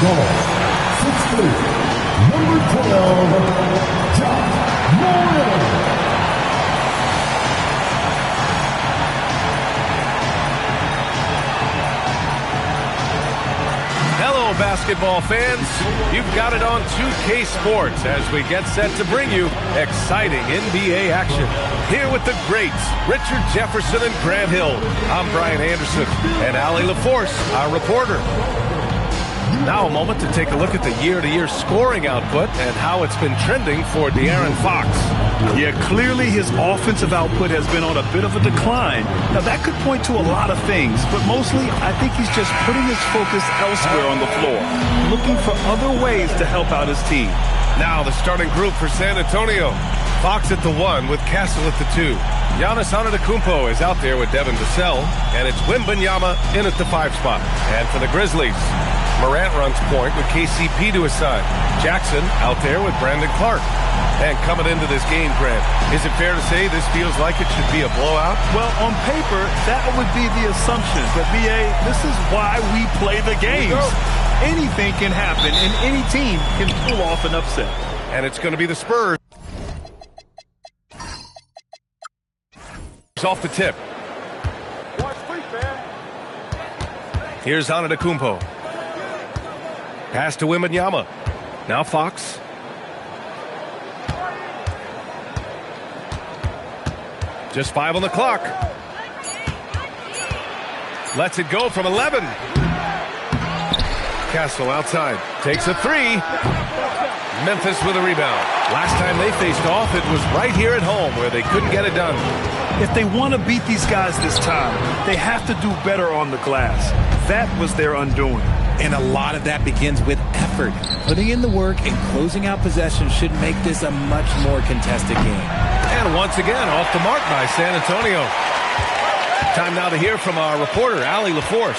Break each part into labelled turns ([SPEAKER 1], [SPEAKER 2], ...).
[SPEAKER 1] Goal, 6'3", number 12, John Moran.
[SPEAKER 2] Hello, basketball fans. You've got it on 2K Sports as we get set to bring you exciting NBA action. Here with the greats, Richard Jefferson and Grant Hill. I'm Brian Anderson, and Allie LaForce, our reporter. Now a moment to take a look at the year-to-year scoring output and how it's been trending for De'Aaron Fox.
[SPEAKER 3] Yeah, clearly his offensive output has been on a bit of a decline. Now that could point to a lot of things, but mostly I think he's just putting his focus elsewhere on the floor, looking for other ways to help out his team.
[SPEAKER 2] Now the starting group for San Antonio. Fox at the 1 with Castle at the 2. Giannis Antetokounmpo is out there with Devin Vassell, and it's Wembanyama in at the 5 spot. And for the Grizzlies, Morant runs point with KCP to his side. Jackson out there with Brandon Clark. And coming into this game, Grant, is it fair to say this feels like it should be a blowout?
[SPEAKER 3] Well, on paper, that would be the assumption. But, B.A., this is why we play the games. Anything can happen, and any team can pull off an upset.
[SPEAKER 2] And it's going to be the Spurs. Off the tip. Here's Antetokounmpo. Pass to Wembanyama. Now Fox. Just 5 on the clock. Lets it go from 11. Castle outside. Takes a 3. Memphis with a rebound. Last time they faced off, it was right here at home where they couldn't get it done.
[SPEAKER 3] If they want to beat these guys this time, they have to do better on the glass. That was their undoing.
[SPEAKER 4] And a lot of that begins with effort. Putting in the work and closing out possessions should make this a much more contested game.
[SPEAKER 2] And once again, off the mark by San Antonio. Time now to hear from our reporter, Allie LaForce.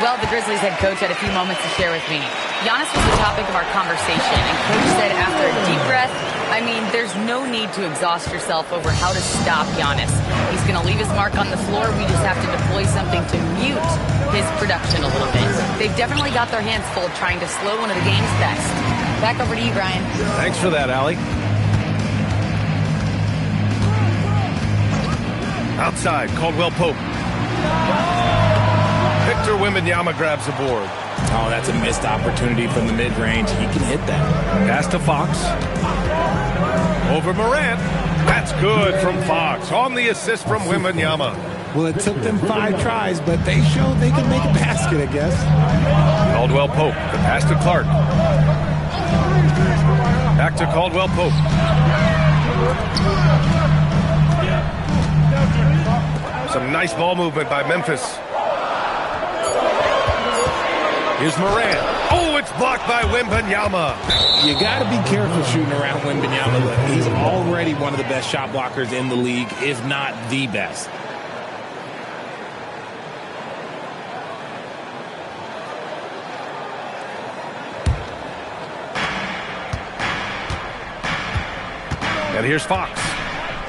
[SPEAKER 5] Well, the Grizzlies head coach had a few moments to share with me. Giannis was the topic of our conversation, and Coach said after a deep breath, I mean, there's no need to exhaust yourself over how to stop Giannis. He's going to leave his mark on the floor. We just have to deploy something to mute his production a little bit. They've definitely got their hands full trying to slow one of the game's best. Back over to you, Brian.
[SPEAKER 2] Thanks for that, Allie. Outside, Caldwell Pope. Victor Wembanyama grabs the board.
[SPEAKER 4] Oh, that's a missed opportunity from the mid-range. He can hit that.
[SPEAKER 2] Pass to Fox. Over Morant. That's good from Fox on the assist from Wembanyama.
[SPEAKER 4] Well, it took them 5 tries, but they showed they can make a basket, I guess.
[SPEAKER 2] Caldwell Pope. The pass to Clark. Back to Caldwell Pope. Some nice ball movement by Memphis. Here's Morant. Oh, it's blocked by Wembanyama.
[SPEAKER 4] You got to be careful shooting around Wembanyama. He's already one of the best shot blockers in the league, if not the best.
[SPEAKER 2] And here's Fox.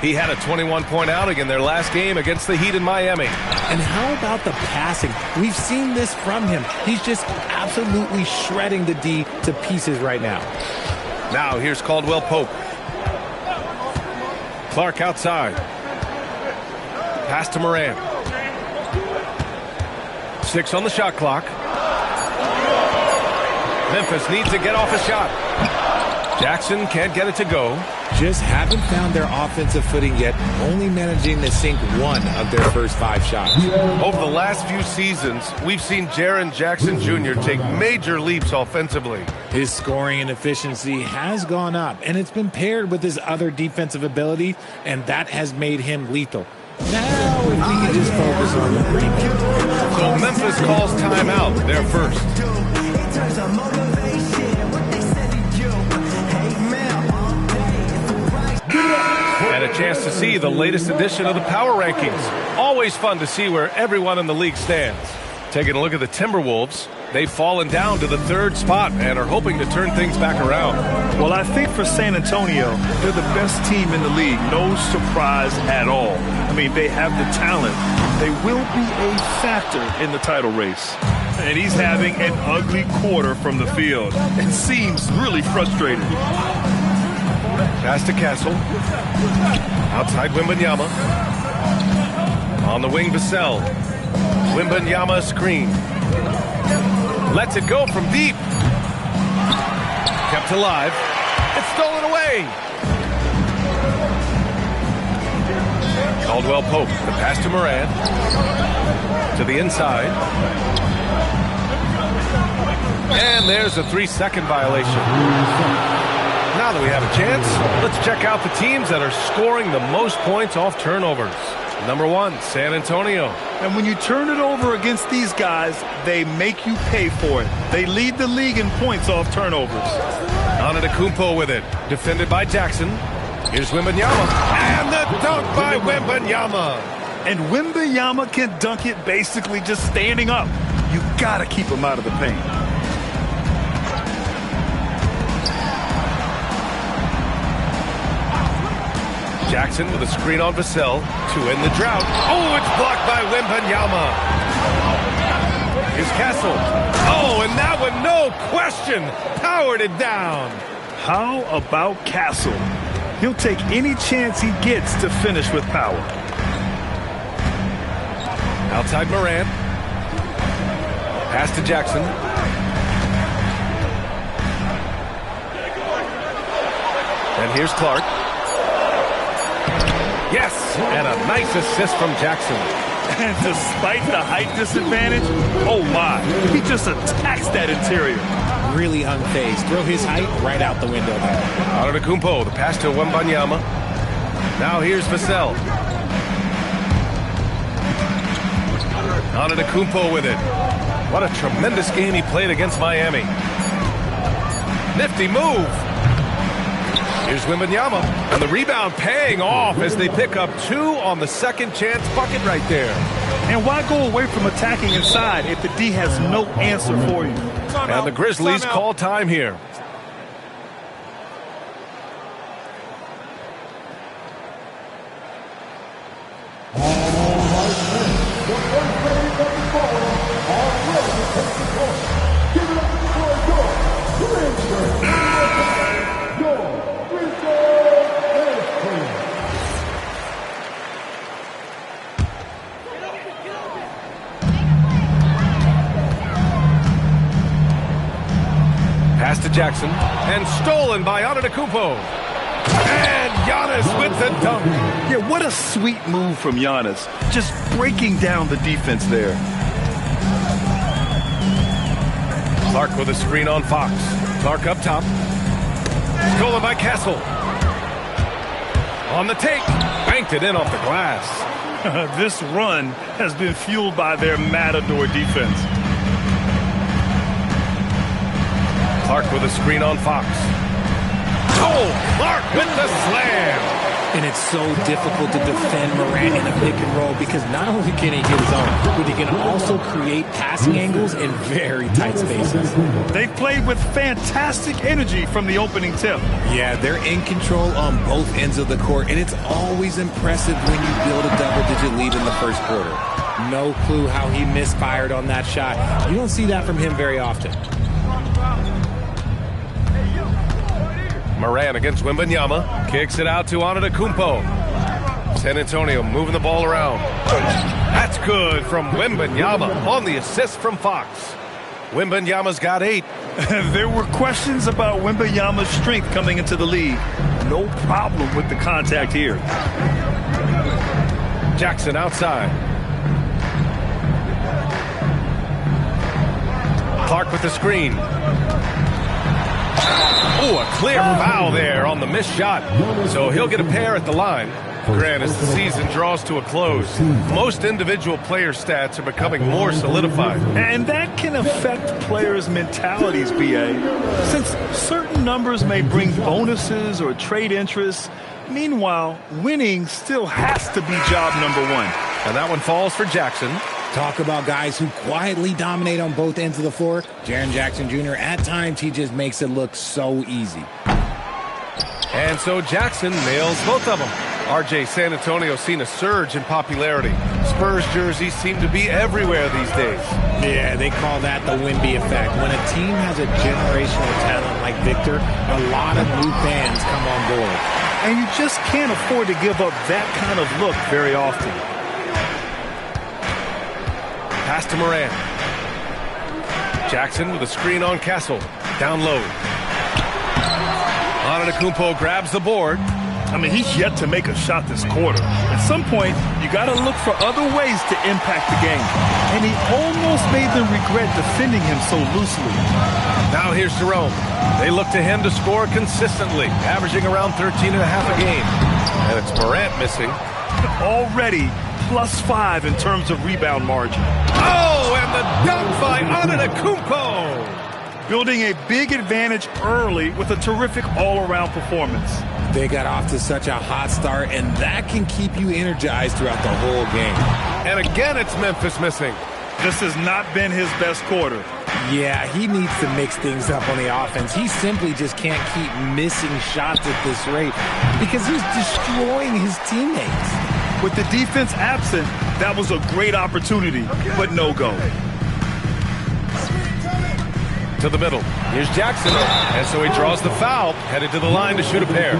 [SPEAKER 2] He had a 21-point outing in their last game against the Heat in Miami.
[SPEAKER 4] And how about the passing? We've seen this from him. He's just absolutely shredding the D to pieces right now.
[SPEAKER 2] Now here's Caldwell Pope. Clark outside. Pass to Morant. 6 on the shot clock. Memphis needs to get off a shot. Jackson can't get it to go.
[SPEAKER 4] Just haven't found their offensive footing yet, only managing to sink 1 of their first 5 shots.
[SPEAKER 2] Over the last few seasons, we've seen Jaren Jackson Jr. take major leaps offensively.
[SPEAKER 4] His scoring and efficiency has gone up, and it's been paired with his other defensive ability, and that has made him lethal. Now, if we can just focus on the rebound.
[SPEAKER 2] So Memphis calls timeout, their first. And a chance to see the latest edition of the Power Rankings. Always fun to see where everyone in the league stands. Taking a look at the Timberwolves, they've fallen down to the 3rd spot and are hoping to turn things back around.
[SPEAKER 3] Well, I think for San Antonio, they're the best team in the league. No surprise at all. I mean, they have the talent. They will be a factor in the title race. And he's having an ugly quarter from the field and seems really frustrated.
[SPEAKER 2] Pass to Castle. Outside Wembanyama. On the wing, Vassell. Wembanyama screen. Lets it go from deep. Kept alive. It's stolen away. Caldwell Pope. The pass to Morant. To the inside. And there's a 3-second violation. Now that we have a chance, let's check out the teams that are scoring the most points off turnovers. Number 1, San Antonio.
[SPEAKER 3] And when you turn it over against these guys, they make you pay for it. They lead the league in points off turnovers.
[SPEAKER 2] Antetokounmpo with it. Defended by Jackson. Here's Wembanyama. And the dunk by Wembanyama.
[SPEAKER 3] And Wembanyama can dunk it basically just standing up. You got to keep him out of the paint.
[SPEAKER 2] Jackson with a screen on Vassell to end the drought. Oh, it's blocked by Wembanyama. Here's Castle. Oh, and that one, no question, powered it down.
[SPEAKER 3] How about Castle? He'll take any chance he gets to finish with power.
[SPEAKER 2] Outside Morant. Pass to Jackson. And here's Clark. Yes, and a nice assist from Jackson.
[SPEAKER 3] And despite the height disadvantage, oh my, he just attacks that interior.
[SPEAKER 4] Really unfazed. Throw his height right out the window there.
[SPEAKER 2] Antetokounmpo, the pass to Wembanyama. Now here's Vassell. Antetokounmpo with it. What a tremendous game he played against Miami. Nifty move. Here's Wembanyama. And the rebound paying off as they pick up 2 on the second chance bucket right there.
[SPEAKER 3] And why go away from attacking inside if the D has no answer for you?
[SPEAKER 2] And the Grizzlies call time here. Pass to Jackson, and stolen by Antetokounmpo. And Giannis with the dunk.
[SPEAKER 3] Yeah, what a sweet move from Giannis. Just breaking down the defense there.
[SPEAKER 2] Clark with a screen on Fox. Clark up top. Stolen by Castle. On the take. Banked it in off the glass.
[SPEAKER 3] This run has been fueled by their Matador defense.
[SPEAKER 2] Clark with a screen on Fox. Oh, Clark with the slam.
[SPEAKER 4] And it's so difficult to defend Morant in a pick and roll because not only can he get his own, but he can also create passing angles in very tight spaces.
[SPEAKER 3] They've played with fantastic energy from the opening tip.
[SPEAKER 4] Yeah, they're in control on both ends of the court, and it's always impressive when you build a double-digit lead in the first quarter. No clue how he misfired on that shot. You don't see that from him very often.
[SPEAKER 2] Morant against Wembanyama. Kicks it out to Antetokounmpo. San Antonio moving the ball around. That's good from Wembanyama on the assist from Fox. Wembanyama's got 8.
[SPEAKER 3] There were questions about Wembanyama's strength coming into the league. No problem with the contact here.
[SPEAKER 2] Jackson outside. Clark with the screen. Oh, a clear foul there on the missed shot. So he'll get a pair at the line. Grant, as the season draws to a close, most individual player stats are becoming more solidified.
[SPEAKER 3] And that can affect players' mentalities, B.A. Since certain numbers may bring bonuses or trade interests, meanwhile, winning still has to be job number 1.
[SPEAKER 2] And that one falls for Jackson.
[SPEAKER 4] Talk about guys who quietly dominate on both ends of the floor. Jaren Jackson Jr., at times, he just makes it look so easy.
[SPEAKER 2] And so Jackson nails both of them. RJ, San Antonio's seen a surge in popularity. Spurs jerseys seem to be everywhere these days.
[SPEAKER 4] Yeah, they call that the Wemby effect. When a team has a generational talent like Victor, a lot of new fans come on board.
[SPEAKER 3] And you just can't afford to give up that kind of look very often.
[SPEAKER 2] Pass to Morant. Jackson with a screen on Castle. Down low. Antetokounmpo grabs the board.
[SPEAKER 3] I mean, he's yet to make a shot this quarter. At some point, you got to look for other ways to impact the game. And he almost made them regret defending him so loosely.
[SPEAKER 2] Now here's Jerome. They look to him to score consistently, averaging around 13.5 a game. And it's Morant missing.
[SPEAKER 3] Already +5 in terms of rebound margin.
[SPEAKER 2] Oh, and the dunk by Antetokounmpo!
[SPEAKER 3] Building a big advantage early with a terrific all-around performance.
[SPEAKER 4] They got off to such a hot start, and that can keep you energized throughout the whole game.
[SPEAKER 2] And again, it's Memphis missing.
[SPEAKER 3] This has not been his best quarter.
[SPEAKER 4] Yeah, he needs to mix things up on the offense. He simply just can't keep missing shots at this rate because he's destroying his teammates.
[SPEAKER 3] With the defense absent, that was a great opportunity, but no go.
[SPEAKER 2] To the middle. Here's Jackson. And so he draws the foul, headed to the line to shoot a pair.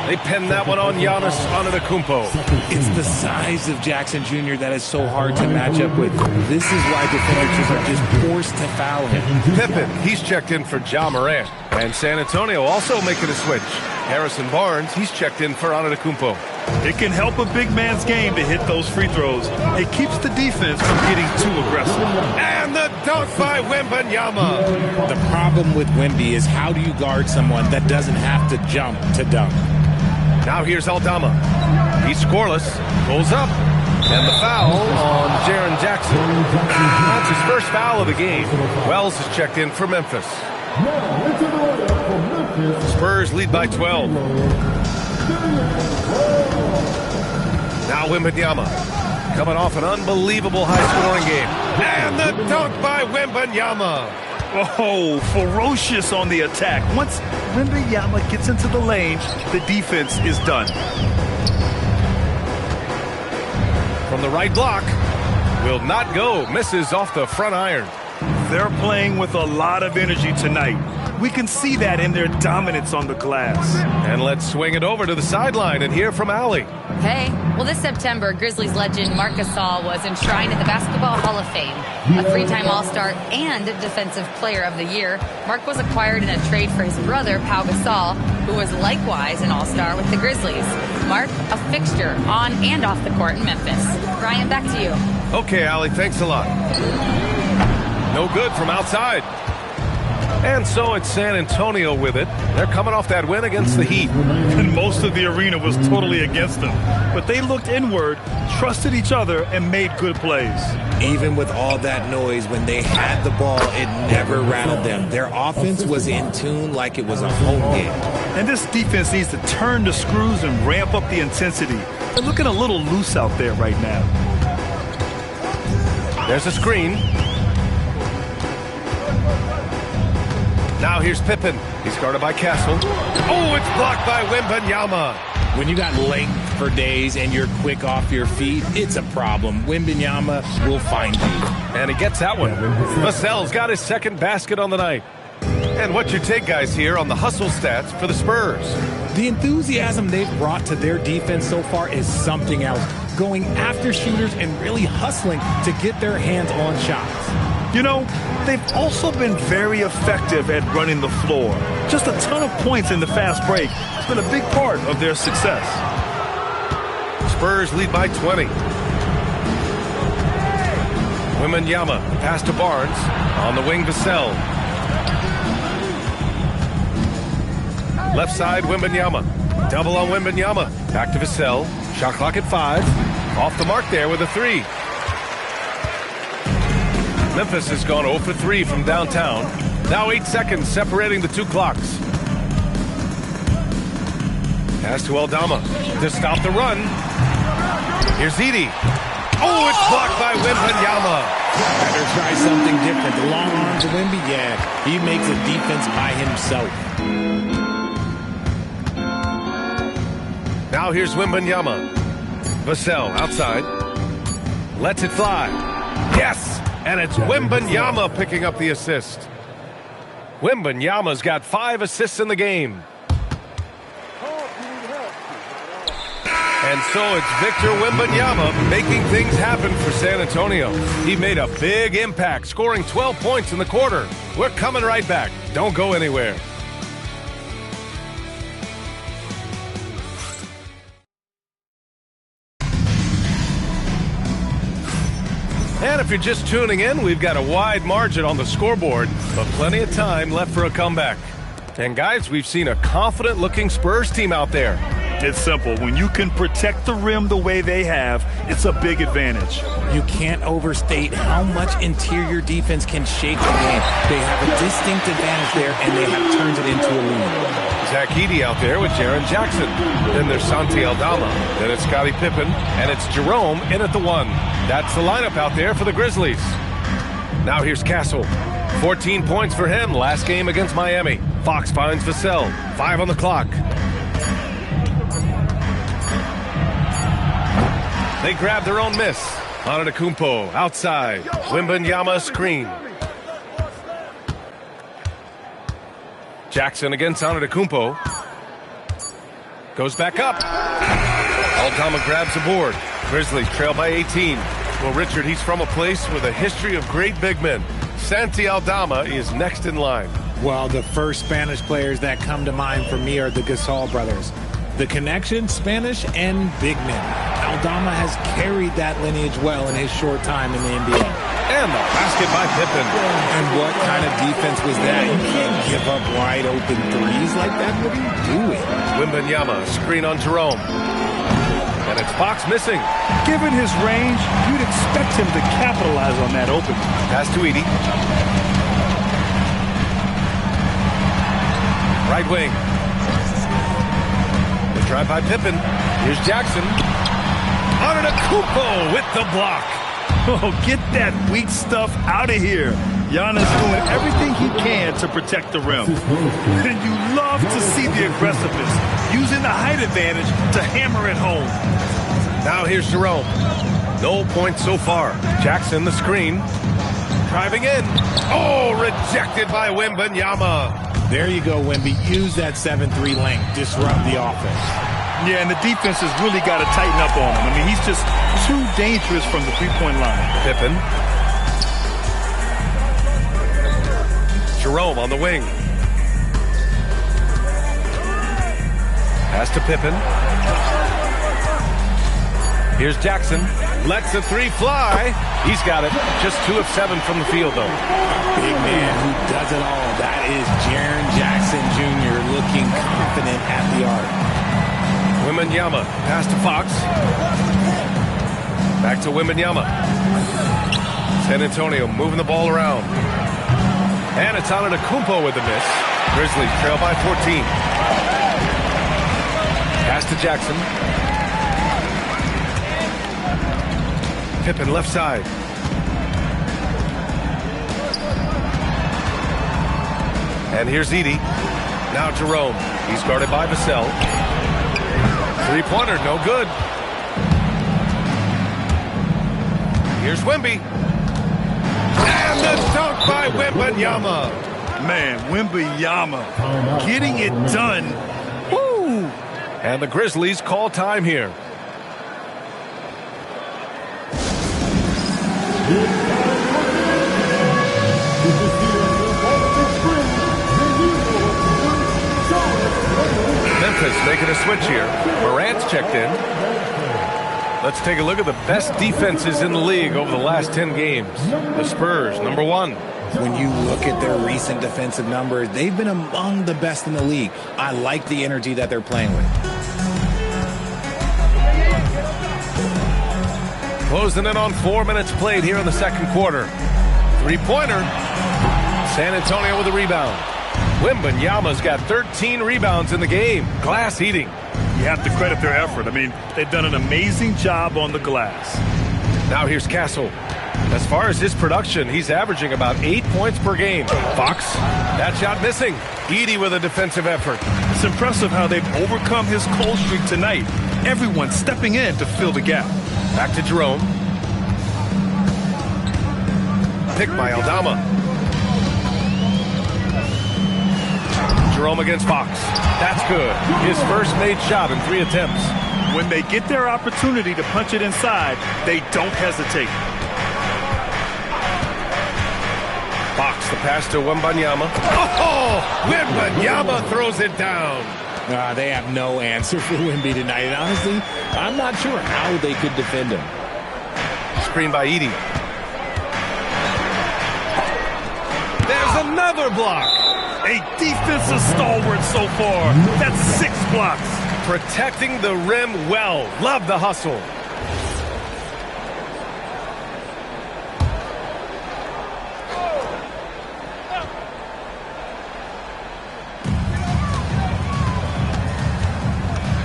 [SPEAKER 2] They pin that one on Giannis Antetokounmpo.
[SPEAKER 4] It's the size of Jackson Jr. that is so hard to match up with. This is why defenders are just forced to foul him.
[SPEAKER 2] Pippen, he's checked in for Ja Morant. And San Antonio also making a switch. Harrison Barnes, he's checked in for Antetokounmpo.
[SPEAKER 3] It can help a big man's game to hit those free throws. It keeps the defense from getting too aggressive.
[SPEAKER 2] And the dunk by Wembanyama.
[SPEAKER 4] The problem with Wemby is how do you guard someone that doesn't have to jump to dunk?
[SPEAKER 2] Now here's Aldama. He's scoreless. Goes up. And the foul on Jaren Jackson. That's his first foul of the game. Wells is checked in for Memphis. Spurs lead by 12. Now Wembanyama. Coming off an unbelievable high-scoring game. And the dunk by Wembanyama.
[SPEAKER 3] Oh, ferocious on the attack. Once Wembanyama gets into the lane, the defense is done.
[SPEAKER 2] From the right block. Will not go. Misses off the front iron.
[SPEAKER 3] They're playing with a lot of energy tonight. We can see that in their dominance on the glass.
[SPEAKER 2] And let's swing it over to the sideline and hear from Allie.
[SPEAKER 5] Hey, well, this September, Grizzlies legend Marc Gasol was enshrined in the Basketball Hall of Fame. A three-time All-Star and Defensive Player of the Year, Marc was acquired in a trade for his brother, Pau Gasol, who was likewise an All-Star with the Grizzlies. Marc, a fixture on and off the court in Memphis. Brian, back to you.
[SPEAKER 2] Okay, Allie, thanks a lot. No good from outside. And so it's San Antonio with it. They're coming off that win against the Heat.
[SPEAKER 3] And most of the arena was totally against them. But they looked inward, trusted each other, and made good plays.
[SPEAKER 4] Even with all that noise, when they had the ball, it never rattled them. Their offense was in tune like it was a home game.
[SPEAKER 3] And this defense needs to turn the screws and ramp up the intensity. They're looking a little loose out there right now.
[SPEAKER 2] There's a screen. Now here's Pippen. He's guarded by Castle. Oh, it's blocked by Wembanyama.
[SPEAKER 4] When you got length for days and you're quick off your feet, it's a problem. Wembanyama will find you.
[SPEAKER 2] And he gets that one. Vassell's got his second basket on the night. And what's your take, guys, here on the hustle stats for the Spurs?
[SPEAKER 4] The enthusiasm they've brought to their defense so far is something else. Going after shooters and really hustling to get their hands on shots.
[SPEAKER 3] You know, they've also been very effective at running the floor. Just a ton of points in the fast break. It's been a big part of their success.
[SPEAKER 2] Spurs lead by 20. Wembanyama, pass to Barnes. On the wing, Vassell. Left side, Wembanyama. Double on Wembanyama. Back to Vassell. Shot clock at 5. Off the mark there with a 3. Memphis has gone 0 for 3 from downtown. Now 8 seconds separating the two clocks. Pass to Aldama to stop the run. Here's Edey. Oh, it's blocked by Wembanyama.
[SPEAKER 4] Better try something different. The long arm to Wemby, yeah, he makes a defense by himself.
[SPEAKER 2] Now here's Wembanyama. Vassell outside. Lets it fly. Yes! And it's Wembanyama picking up the assist. Wembanyama's got 5 assists in the game. And so it's Victor Wembanyama making things happen for San Antonio. He made a big impact, scoring 12 points in the quarter. We're coming right back. Don't go anywhere. And if you're just tuning in, we've got a wide margin on the scoreboard, but plenty of time left for a comeback. And guys, we've seen a confident-looking Spurs team out there.
[SPEAKER 3] It's simple. When you can protect the rim the way they have, it's a big advantage.
[SPEAKER 4] You can't overstate how much interior defense can shake the game. They have a distinct advantage there, and they have turned it into a lead.
[SPEAKER 2] Zach Edey out there with Jaren Jackson. Then there's Santi Aldama. Then it's Scottie Pippen. And it's Jerome in at the 1. That's the lineup out there for the Grizzlies. Now here's Castle. 14 points for him last game against Miami. Fox finds Vassell. 5 on the clock. They grab their own miss. Antetokounmpo outside. Wembanyama screen. Jackson against Antetokounmpo. Goes back up. Aldama grabs the board. Grizzlies trail by 18. Well, Richard, he's from a place with a history of great big men. Santi Aldama is next in line.
[SPEAKER 4] Well, the first Spanish players that come to mind for me are the Gasol brothers. The connection, Spanish and big men. Aldama has carried that lineage well in his short time in the NBA.
[SPEAKER 2] And the basket by Pippen.
[SPEAKER 4] And what kind of defense was that? You can't give up wide open threes like that. What are you doing?
[SPEAKER 2] Wembanyama, screen on Jerome. And it's Fox missing.
[SPEAKER 3] Given his range, you'd expect him to capitalize on that opening.
[SPEAKER 2] Pass to Edey. Right wing. The drive by Pippen. Here's Jackson. Antetokounmpo with the block.
[SPEAKER 3] Oh, get that weak stuff out of here. Giannis doing everything he can to protect the rim. And you love to see the aggressiveness, using the height advantage to hammer it home.
[SPEAKER 2] Now here's Jerome. No points so far. Jackson the screen. Driving in. Oh, rejected by Wembanyama.
[SPEAKER 4] There you go, Wemby. Use that 7-3 length. Disrupt the offense.
[SPEAKER 3] Yeah, and the defense has really got to tighten up on him. I mean, he's just too dangerous from the three-point line.
[SPEAKER 2] Pippen. Jerome on the wing. Pass to Pippen. Here's Jackson. Lets the 3 fly. He's got it. Just 2 of 7 from the field, though.
[SPEAKER 4] Big man who does it all. That is Jaren Jackson Jr. looking confident at the arc.
[SPEAKER 2] Wembanyama, pass to Fox. Back to Wembanyama. San Antonio moving the ball around. And it's Antetokounmpo with the miss. Grizzlies trail by 14. Pass to Jackson. Pippen left side. And here's Edey. Now Jerome. He's guarded by Vassell. 3-pointer, no good. Here's Wemby. And the dunk by Wembanyama.
[SPEAKER 3] Man, Wembanyama getting it done. Woo!
[SPEAKER 2] And the Grizzlies call time here. Memphis making a switch here. Morant's checked in. Let's take a look at the best defenses in the league over the last 10 games. The Spurs, number 1.
[SPEAKER 4] When you look at their recent defensive numbers, they've been among the best in the league. I like the energy that they're playing with.
[SPEAKER 2] Closing in on 4 minutes played here in the second quarter. 3-pointer. San Antonio with a rebound. Wembanyama's got 13 rebounds in the game. Glass eating.
[SPEAKER 3] You have to credit their effort. I mean, they've done an amazing job on the glass.
[SPEAKER 2] Now here's Castle. As far as his production, he's averaging about 8 points per game. Fox, that shot missing. Edey with a defensive effort.
[SPEAKER 3] It's impressive how they've overcome his cold streak tonight. Everyone stepping in to fill the gap.
[SPEAKER 2] Back to Jerome. Picked by Aldama. Jerome against Fox. That's good. His first made shot in 3 attempts.
[SPEAKER 3] When they get their opportunity to punch it inside, they don't hesitate.
[SPEAKER 2] Fox, the pass to Wembanyama. Oh, Wembanyama throws it down.
[SPEAKER 4] They have no answer for Wemby tonight. And honestly, I'm not sure how they could defend him.
[SPEAKER 2] Screen by Edey. There's another block.
[SPEAKER 3] A defensive stalwart so far. That's 6 blocks.
[SPEAKER 2] Protecting the rim well. Love the hustle.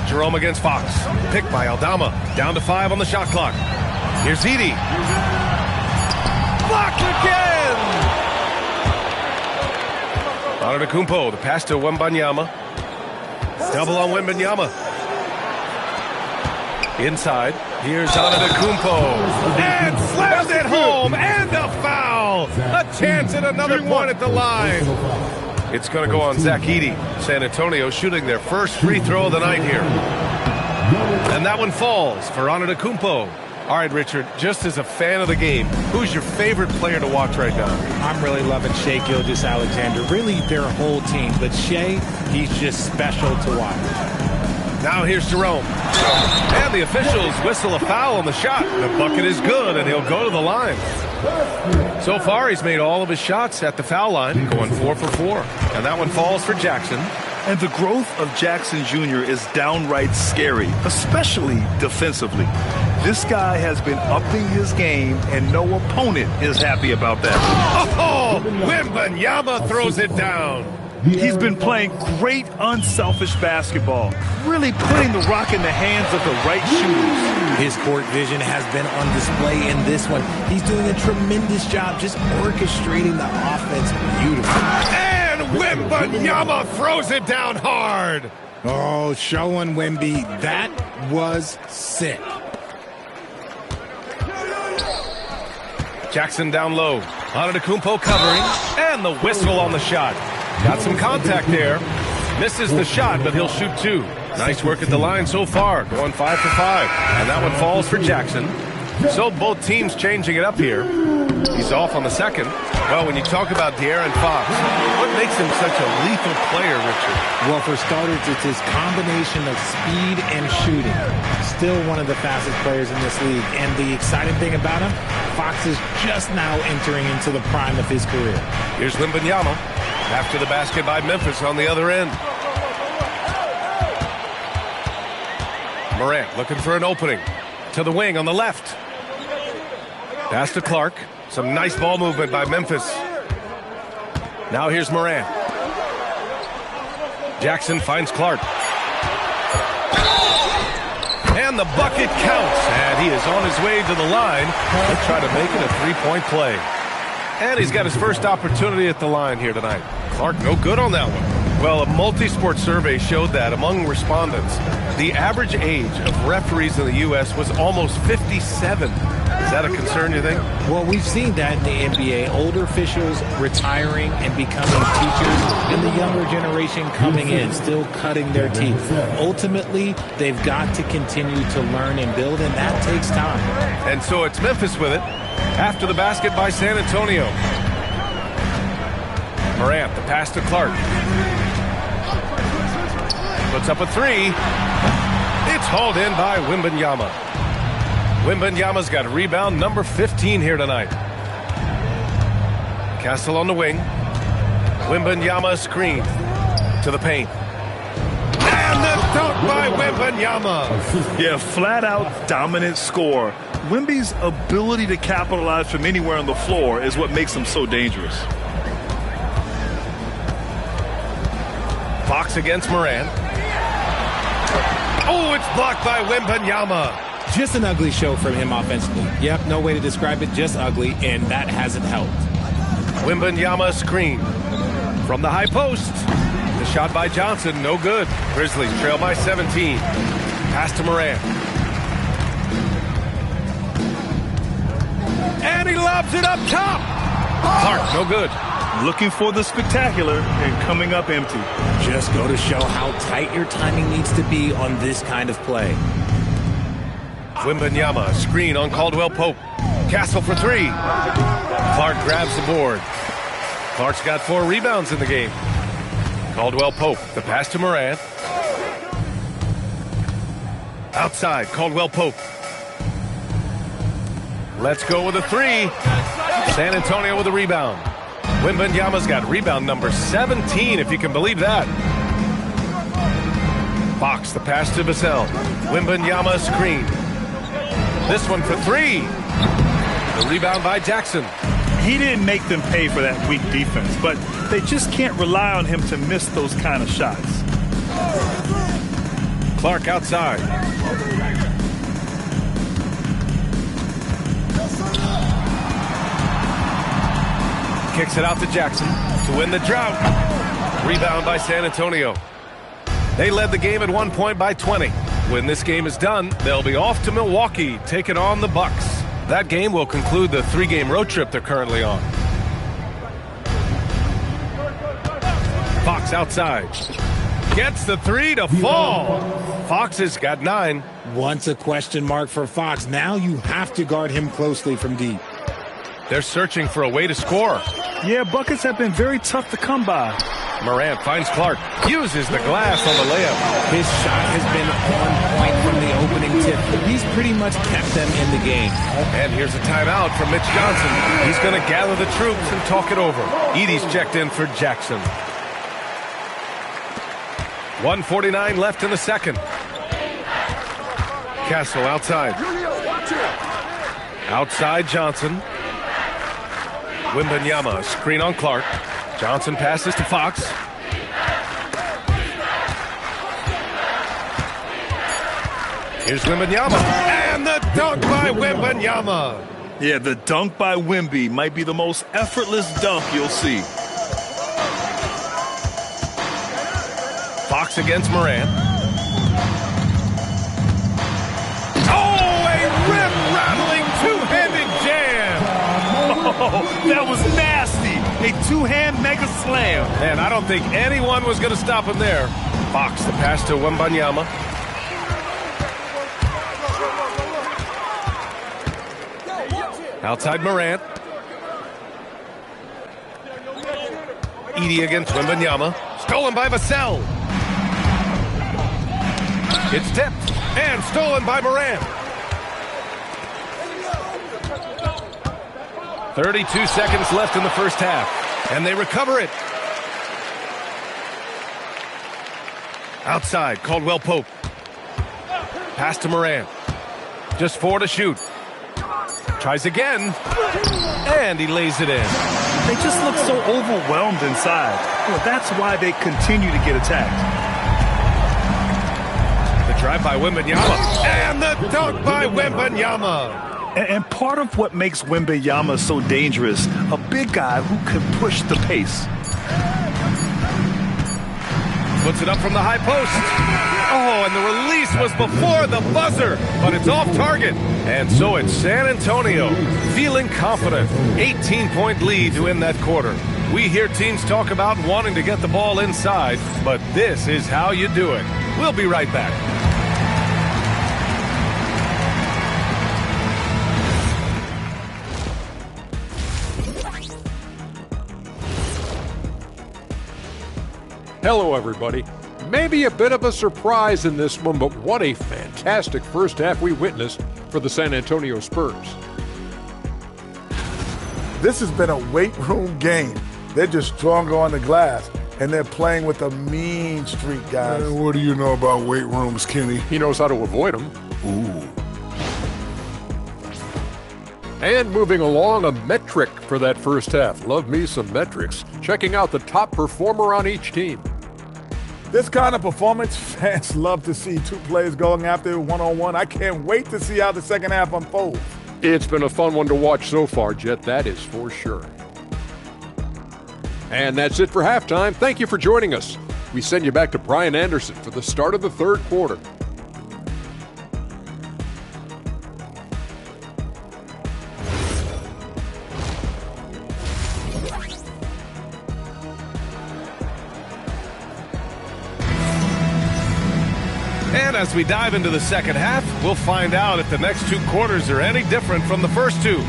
[SPEAKER 2] Jerome against Fox. Picked by Aldama. Down to 5 on the shot clock. Here's Edey. Blocked again! Antetokounmpo, the pass to Wembanyama. Double on Wembanyama. Inside. Here's Antetokounmpo. And slams it home. And a foul. A chance at another point at the line. It's going to go on Zach Edey. San Antonio shooting their first free throw of the night here. And that one falls for Antetokounmpo. All right, Richard, just as a fan of the game, who's your favorite player to watch right now?
[SPEAKER 4] I'm really loving Shai Gilgeous-Alexander. Really, their whole team. But Shai, he's just special to watch.
[SPEAKER 2] Now here's Jerome. And the officials whistle a foul on the shot. The bucket is good, and he'll go to the line. So far, he's made all of his shots at the foul line, going 4 for 4. And that one falls for Jackson.
[SPEAKER 3] And the growth of Jackson Jr. is downright scary, especially defensively. This guy has been upping his game, and no opponent is happy about that.
[SPEAKER 2] Oh, Wembanyama throws it down.
[SPEAKER 3] He's been playing great, unselfish basketball, really putting the rock in the hands of the right shooters.
[SPEAKER 4] His court vision has been on display in this one. He's doing a tremendous job just orchestrating the offense beautifully.
[SPEAKER 2] And Wembanyama throws it down hard.
[SPEAKER 4] Oh, showing Wemby. That was sick.
[SPEAKER 2] Jackson down low. Antetokounmpo covering. And the whistle on the shot. Got some contact there. Misses the shot, but he'll shoot 2. Nice work at the line so far, going 5 for 5. And that one falls for Jackson. So both teams changing it up here. He's off on the second. Well, when you talk about De'Aaron Fox, what makes him such a lethal player, Richard?
[SPEAKER 4] Well, for starters, it's his combination of speed and shooting. Still one of the fastest players in this league. And the exciting thing about him, Fox is just now entering into the prime of his career.
[SPEAKER 2] Here's Wembanyama. After the basket by Memphis on the other end. Morant looking for an opening. To the wing on the left. Pass to Clark. Some nice ball movement by Memphis. Now here's Morant. Jackson finds Clark. And the bucket counts. And he is on his way to the line. He'll try to make it a 3-point play. And he's got his first opportunity at the line here tonight. Clark, no good on that one. Well, a multi-sport survey showed that among respondents, the average age of referees in the U.S. was almost 57. Is that a concern, you think?
[SPEAKER 4] Well, we've seen that in the NBA. Older officials retiring and becoming teachers, and the younger generation coming in, still cutting their teeth. Ultimately, they've got to continue to learn and build, and that takes time.
[SPEAKER 2] And so it's Memphis with it. After the basket by San Antonio. Morant, the pass to Clark. Puts up a 3. It's hauled in by Wembanyama. Wembanyama's got a rebound number 15 here tonight. Castle on the wing. Wembanyama screen to the paint. And the dunk by Wembanyama.
[SPEAKER 3] Yeah, flat-out dominant score. Wemby's ability to capitalize from anywhere on the floor is what makes him so dangerous.
[SPEAKER 2] Fox against Morant. Oh, it's blocked by Wembanyama.
[SPEAKER 4] Just an ugly show from him offensively. Yep, no way to describe it, just ugly, and that hasn't helped.
[SPEAKER 2] Wembanyama screen from the high post. The shot by Johnson, no good. Grizzlies trail by 17. Pass to Morant. And he lobs it up top. Clark, no good.
[SPEAKER 3] Looking for the spectacular and coming up empty.
[SPEAKER 4] Just go to show how tight your timing needs to be on this kind of play.
[SPEAKER 2] Wembanyama, screen on Caldwell Pope. Castle for three. Clark grabs the board. Clark's got 4 rebounds in the game. Caldwell Pope, the pass to Morant. Outside, Caldwell Pope. Let's go with a 3. San Antonio with a rebound. Wembanyama's got rebound number 17, if you can believe that. Fox, the pass to Vassell. Wembanyama screen. This one for 3. The rebound by Jackson.
[SPEAKER 3] He didn't make them pay for that weak defense, but they just can't rely on him to miss those kind of shots.
[SPEAKER 2] Clark outside. Kicks it out to Jackson to win the drought. Rebound by San Antonio. They led the game at one point by 20. When this game is done, they'll be off to Milwaukee, taking on the Bucks. That game will conclude the 3-game road trip they're currently on. Fox outside. Gets the 3 to fall. Fox has got 9.
[SPEAKER 4] Once a question mark for Fox. Now you have to guard him closely from deep.
[SPEAKER 2] They're searching for a way to score.
[SPEAKER 3] Yeah, buckets have been very tough to come by.
[SPEAKER 2] Morant finds Clark, uses the glass on the layup.
[SPEAKER 4] His shot has been on point from the opening tip. He's pretty much kept them in the game.
[SPEAKER 2] And here's a timeout from Mitch Johnson. He's going to gather the troops and talk it over. Edey's checked in for Jackson. 1:49 left in the second. Castle outside. Outside Johnson. Wembanyama, screen on Clark. Johnson passes to Fox. Here's Wembanyama. And the dunk by Wembanyama.
[SPEAKER 3] Yeah, the dunk by Wemby might be the most effortless dunk you'll see.
[SPEAKER 2] Fox against Morant. Oh, a rim-rattling two-handed jam.
[SPEAKER 3] Oh, that was nasty. A 2-hand mega slam.
[SPEAKER 2] Man, I don't think anyone was going to stop him there. Fox, the pass to Wembanyama. Outside Morant. Edey against Wembanyama. Stolen by Vassell. It's tipped and stolen by Morant. 32 seconds left in the first half, and they recover it. Outside, Caldwell Pope. Pass to Morant. Just 4 to shoot. Tries again, and he lays it in.
[SPEAKER 3] They just look so overwhelmed inside. Well, that's why they continue to get attacked.
[SPEAKER 2] The drive by Wembanyama, and the dunk by Wembanyama.
[SPEAKER 3] And part of what makes Wembanyama so dangerous, a big guy who can push the pace.
[SPEAKER 2] Puts it up from the high post. Oh, and the release was before the buzzer, but it's off target. And so it's San Antonio feeling confident. 18-point lead to end that quarter. We hear teams talk about wanting to get the ball inside, but this is how you do it. We'll be right back.
[SPEAKER 6] Hello, everybody. Maybe a bit of a surprise in this one, but what a fantastic first half we witnessed for the San Antonio Spurs.
[SPEAKER 7] This has been a weight room game. They're just stronger on the glass, and they're playing with a mean streak, guys.
[SPEAKER 1] What do you know about weight rooms, Kenny?
[SPEAKER 6] He knows how to avoid them.
[SPEAKER 1] Ooh.
[SPEAKER 6] And moving along, a metric for that first half. Love me some metrics. Checking out the top performer on each team.
[SPEAKER 7] This kind of performance, fans love to see two players going after it one-on-one. I can't wait to see how the second half unfolds.
[SPEAKER 6] It's been a fun one to watch so far, Jet, that is for sure. And that's it for halftime. Thank you for joining us. We send you back to Brian Anderson for the start of the third quarter.
[SPEAKER 2] And as we dive into the second half, we'll find out if the next two quarters are any different from the first two.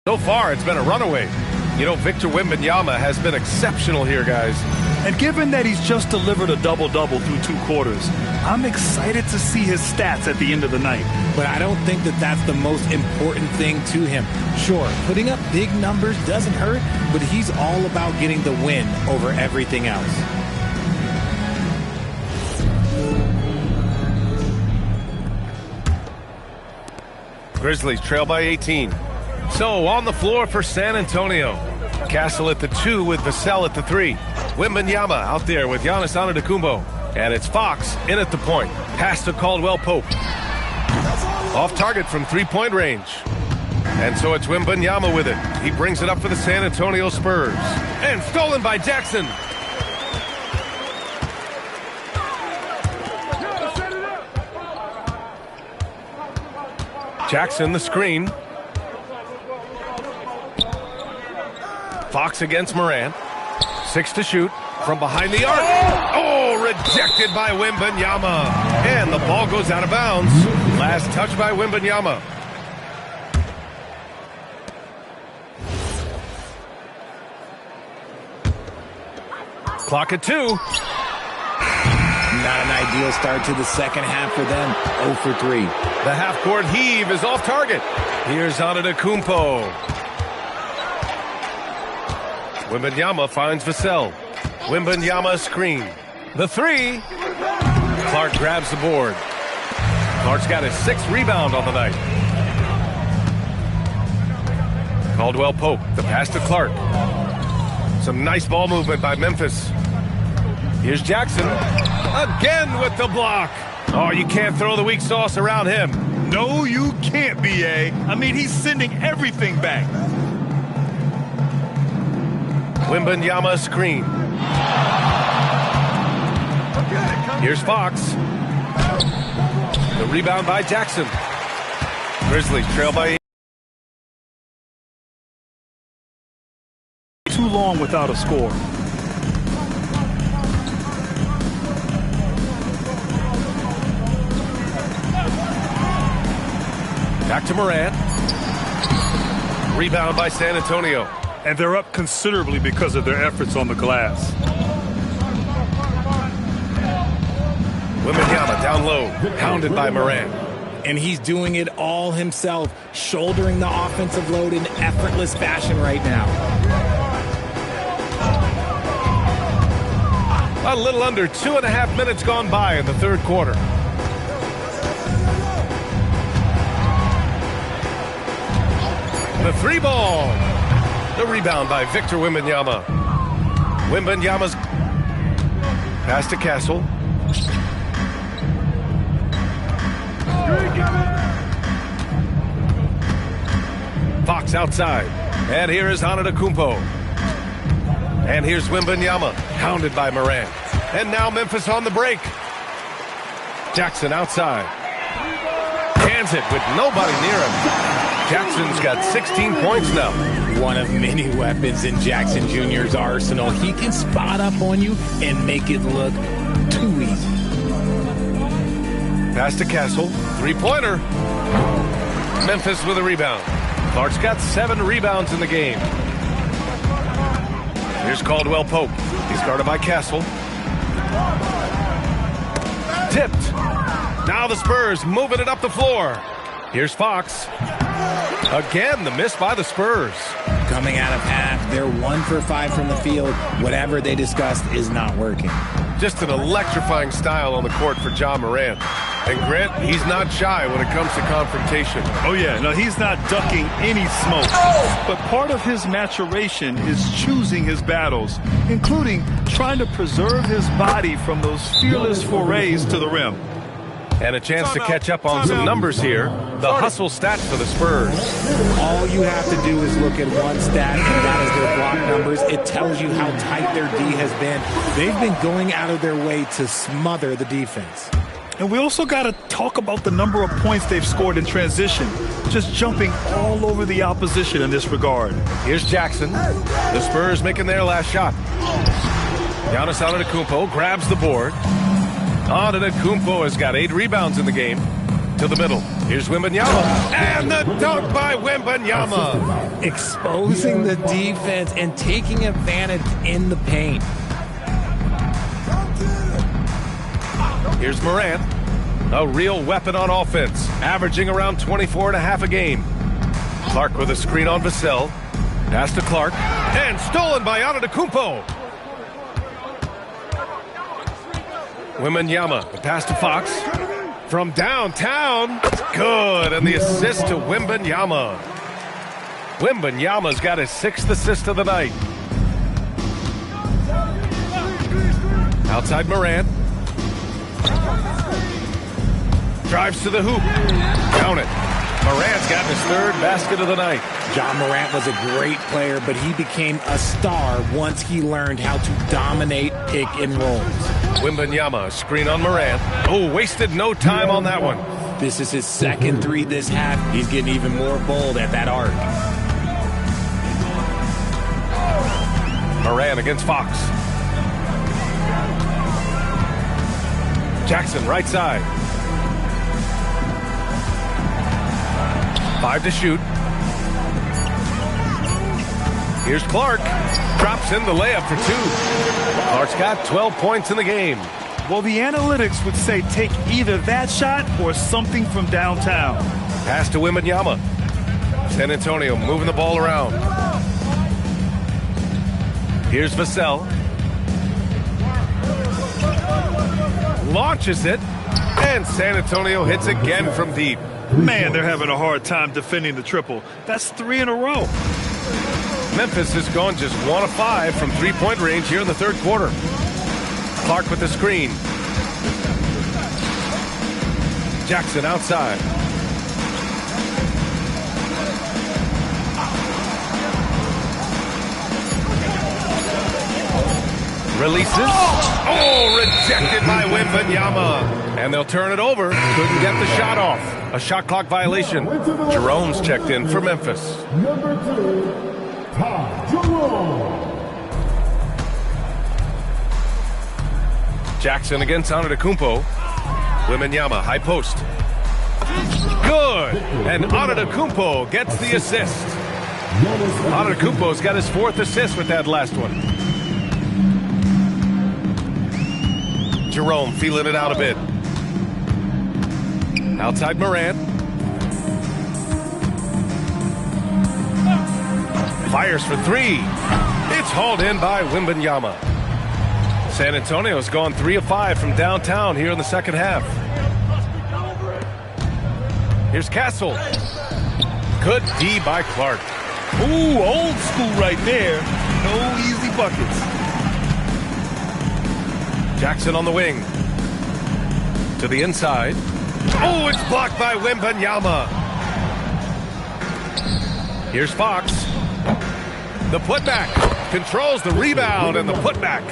[SPEAKER 2] So far, it's been a runaway. You know, Victor Wembanyama has been exceptional here, guys.
[SPEAKER 3] And given that he's just delivered a double-double through 2 quarters, I'm excited to see his stats at the end of the night.
[SPEAKER 4] But I don't think that that's the most important thing to him. Sure, putting up big numbers doesn't hurt, but he's all about getting the win over everything else.
[SPEAKER 2] Grizzlies trail by 18. So on the floor for San Antonio. Castle at the 2 with Vassell at the 3. Wembanyama out there with Giannis Antetokounmpo. And it's Fox in at the point. Pass to Caldwell Pope. Off target from three-point range. And so it's Wembanyama with it. He brings it up for the San Antonio Spurs. And stolen by Jackson. Jackson the screen. Fox against Morant. 6 to shoot from behind the arc. Oh, rejected by Wembanyama. And the ball goes out of bounds. Last touch by Wembanyama. Clock at 2.
[SPEAKER 4] Not an ideal start to the second half for them. 0 for 3.
[SPEAKER 2] The half-court heave is off target. Here's Antetokounmpo. Wembanyama finds Vassell. Wembanyama screen. The 3. Clark grabs the board. Clark's got his 6th rebound on the night. Caldwell Pope, the pass to Clark. Some nice ball movement by Memphis. Here's Jackson. Again with the block. Oh, you can't throw the weak sauce around him.
[SPEAKER 3] No, you can't, B.A. I mean, he's sending everything back.
[SPEAKER 2] Wembanyama screen. Here's Fox. The rebound by Jackson. Grizzlies trail by 8.
[SPEAKER 3] Too long without a score.
[SPEAKER 2] Back to Morant. Rebound by San Antonio.
[SPEAKER 3] And they're up considerably because of their efforts on the glass.
[SPEAKER 2] Wembanyama down low, pounded by Morant.
[SPEAKER 4] And he's doing it all himself, shouldering the offensive load in effortless fashion right now.
[SPEAKER 2] A little under 2.5 minutes gone by in the third quarter. The 3 ball. The rebound by Victor Wembanyama. Wembanyama's pass to Castle. Fox outside. And here is Antetokounmpo. And here's Wembanyama, hounded by Morant. And now Memphis on the break. Jackson outside. Cans it with nobody near him. Jackson's got 16 points now.
[SPEAKER 4] One of many weapons in Jackson Jr.'s arsenal. He can spot up on you and make it look too easy.
[SPEAKER 2] Pass to Castle. 3-pointer. Memphis with a rebound. Clark's got 7 rebounds in the game. Here's Caldwell Pope. He's guarded by Castle. Tipped. Now the Spurs moving it up the floor. Here's Fox. Again, the miss by the Spurs.
[SPEAKER 4] Coming out of half, they're 1 for 5 from the field. Whatever they discussed is not working.
[SPEAKER 2] Just an electrifying style on the court for Ja Morant. And Grant, he's not shy when it comes to confrontation.
[SPEAKER 3] Oh, yeah. No, he's not ducking any smoke. But part of his maturation is choosing his battles, including trying to preserve his body from those fearless forays to the rim.
[SPEAKER 2] And a chance to catch up on some numbers here. The hustle stats for the Spurs.
[SPEAKER 4] All you have to do is look at one stat, and that is their block numbers. It tells you how tight their D has been. They've been going out of their way to smother the defense.
[SPEAKER 3] And we also got to talk about the number of points they've scored in transition, just jumping all over the opposition in this regard.
[SPEAKER 2] Here's Jackson. The Spurs making their last shot. Giannis Antetokounmpo grabs the board. Antetokounmpo has got 8 rebounds in the game. To the middle. Here's Wembanyama. And the dunk by Wembanyama.
[SPEAKER 4] Exposing the defense and taking advantage in the paint.
[SPEAKER 2] Here's Morant. A real weapon on offense. Averaging around 24.5 a game. Clark with a screen on Vassell. Pass to Clark. And stolen by Antetokounmpo. Wembanyama. The pass to Fox. From downtown. Good. And the assist to Wembanyama. Wembanyama's got his 6th assist of the night. Outside Morant. Drives to the hoop. Count it. Morant's gotten his 3rd basket of the night.
[SPEAKER 4] Ja Morant was a great player, but he became a star once he learned how to dominate pick and rolls.
[SPEAKER 2] Wembanyama, screen on Morant. Oh, wasted no time on that one.
[SPEAKER 4] This is his 2nd 3 this half. He's getting even more bold at that arc.
[SPEAKER 2] Morant against Fox. Jackson, right side. 5 to shoot. Here's Clark. Drops in the layup for 2. Clark's got 12 points in the game.
[SPEAKER 3] Well, the analytics would say take either that shot or something from downtown.
[SPEAKER 2] Pass to Wembanyama. San Antonio moving the ball around. Here's Vassell. Launches it. And San Antonio hits again from deep.
[SPEAKER 3] Man, they're having a hard time defending the triple. That's 3 in a row.
[SPEAKER 2] Memphis has gone just 1 of 5 from 3-point range here in the 3rd quarter. Clark with the screen. Jackson outside. Releases. Oh, rejected by Wembanyama. And they'll turn it over. Couldn't get the shot off. A shot clock violation. Jerome's checked in for Memphis.
[SPEAKER 8] Number 2, Ty Jerome.
[SPEAKER 2] Jackson against Antetokounmpo. Wembanyama, high post. Good. And Antetokounmpo gets the assist. Antetokounmpo's got his 4th assist with that last one. Jerome feeling it out a bit. Outside Morant. Fires for 3. It's hauled in by Wembanyama. San Antonio's gone 3 of 5 from downtown here in the 2nd half. Here's Castle. Good D by Clark.
[SPEAKER 3] Ooh, old school right there. No easy buckets.
[SPEAKER 2] Jackson on the wing. To the inside. Oh, it's blocked by Wembanyama. Here's Fox. The putback. Controls the rebound and the putback.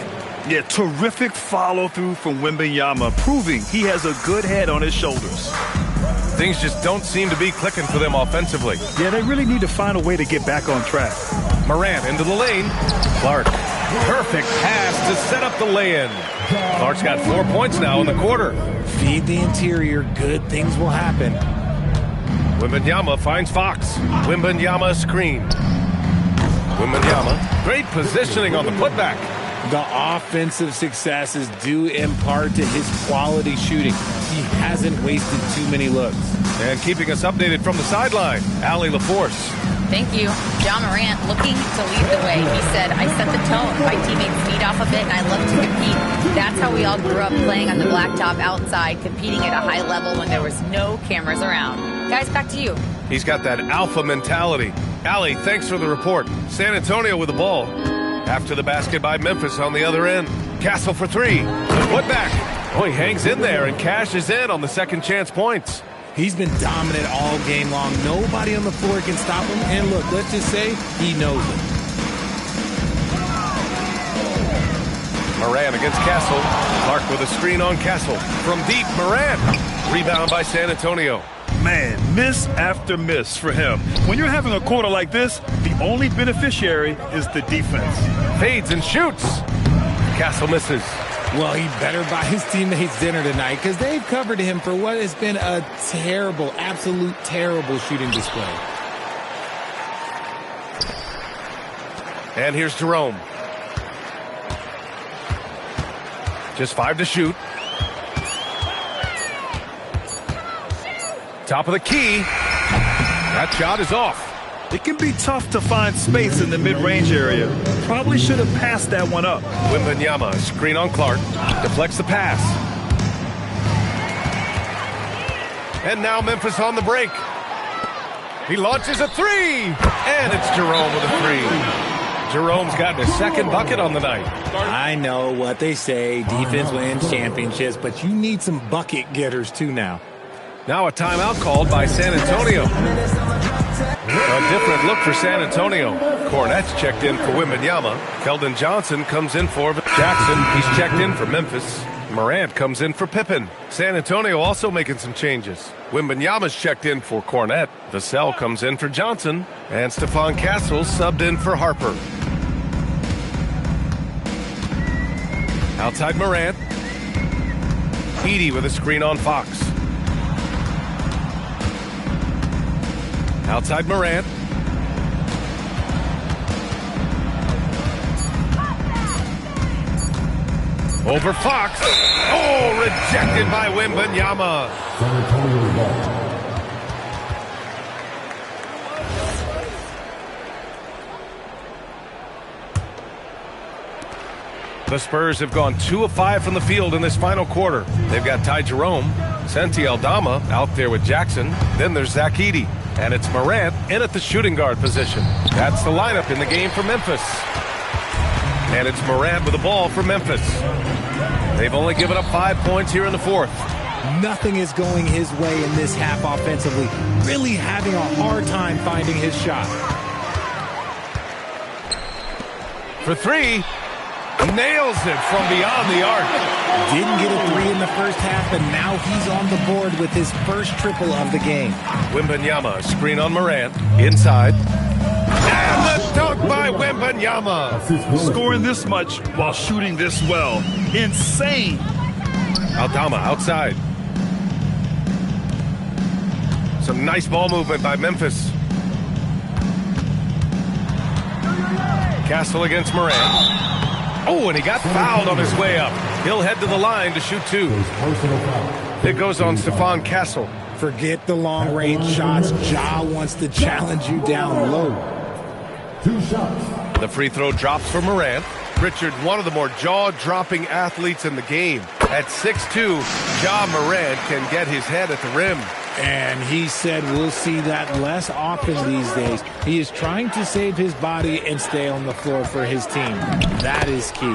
[SPEAKER 3] Yeah, terrific follow-through from Wembanyama, proving he has a good head on his shoulders.
[SPEAKER 2] Things just don't seem to be clicking for them offensively.
[SPEAKER 3] Yeah, they really need to find a way to get back on track.
[SPEAKER 2] Morant into the lane. Clark. Perfect pass to set up the lay-in. Clark's got 4 points now in the quarter.
[SPEAKER 4] Feed the interior. Good things will happen.
[SPEAKER 2] Wembanyama finds Fox. Wembanyama screen. Wembanyama. Great positioning on the putback.
[SPEAKER 4] The offensive success is due in part to his quality shooting. He hasn't wasted too many looks.
[SPEAKER 2] And keeping us updated from the sideline, Allie LaForce.
[SPEAKER 5] Thank you. Ja Morant looking to lead the way. He said, I set the tone. My teammates feed off of it, and I love to compete. That's how we all grew up, playing on the blacktop outside, competing at a high level when there was no cameras around. Guys, back to you.
[SPEAKER 2] He's got that alpha mentality. Allie, thanks for the report. San Antonio with the ball. After the basket by Memphis on the other end. Castle for three. Put back. Oh, he hangs in there and cashes in on the second chance points.
[SPEAKER 4] He's been dominant all game long. Nobody on the floor can stop him. And look, let's just say he knows it.
[SPEAKER 2] Morant against Castle. Clark with a screen on Castle. From deep, Morant. Rebound by San Antonio.
[SPEAKER 3] Man, miss after miss for him. When you're having a quarter like this, the only beneficiary is the defense.
[SPEAKER 2] Fades and shoots. Castle misses.
[SPEAKER 4] Well, he better buy his teammates dinner tonight because they've covered him for what has been a terrible, absolute terrible shooting display.
[SPEAKER 2] And here's Jerome. Just 5 to shoot. Top of the key. That shot is off.
[SPEAKER 3] It can be tough to find space in the mid-range area. Probably should have passed that one up.
[SPEAKER 2] Wembanyama, screen on Clark. Deflects the pass. And now Memphis on the break. He launches a three. And it's Jerome with a three. Jerome's gotten his second bucket on the night.
[SPEAKER 4] I know what they say. Defense wins championships, but you need some bucket getters too now.
[SPEAKER 2] Now a timeout called by San Antonio. A different look for San Antonio. Cornette's checked in for Wembanyama. Keldon Johnson comes in for Jackson. He's checked in for Memphis. Morant comes in for Pippen. San Antonio also making some changes. Wembanyama's checked in for Cornette. Vassell comes in for Johnson. And Stephon Castle subbed in for Harper. Outside Morant. Edey with a screen on Fox. Outside Morant. Over Fox. Oh, rejected by Wembanyama. The Spurs have gone 2 of 5 from the field in this final quarter. They've got Ty Jerome, Santi Aldama out there with Jackson. Then there's Zach Edey. And it's Morant in at the shooting guard position. That's the lineup in the game for Memphis. And it's Morant with the ball for Memphis. They've only given up 5 points here in the fourth.
[SPEAKER 4] Nothing is going his way in this half offensively. Really having a hard time finding his shot.
[SPEAKER 2] For three. Nails it from beyond the arc.
[SPEAKER 4] Didn't get a three in the first half, and now he's on the board with his first triple of the game.
[SPEAKER 2] Wembanyama, screen on Morant. Inside. And the dunk by Wembanyama.
[SPEAKER 3] Scoring this much while shooting this well. Insane.
[SPEAKER 2] Aldama outside. Some nice ball movement by Memphis. Castle against Morant. Oh, and he got fouled on his way up. He'll head to the line to shoot 2. It goes on Stephon Castle.
[SPEAKER 4] Forget the long-range shots. Ja wants to challenge you down low.
[SPEAKER 8] 2 shots.
[SPEAKER 2] The free throw drops for Morant. Richard, one of the more jaw-dropping athletes in the game. At 6'2", Ja Morant can get his head at the rim.
[SPEAKER 4] And he said we'll see that less often these days. He is trying to save his body and stay on the floor for his team. That is key.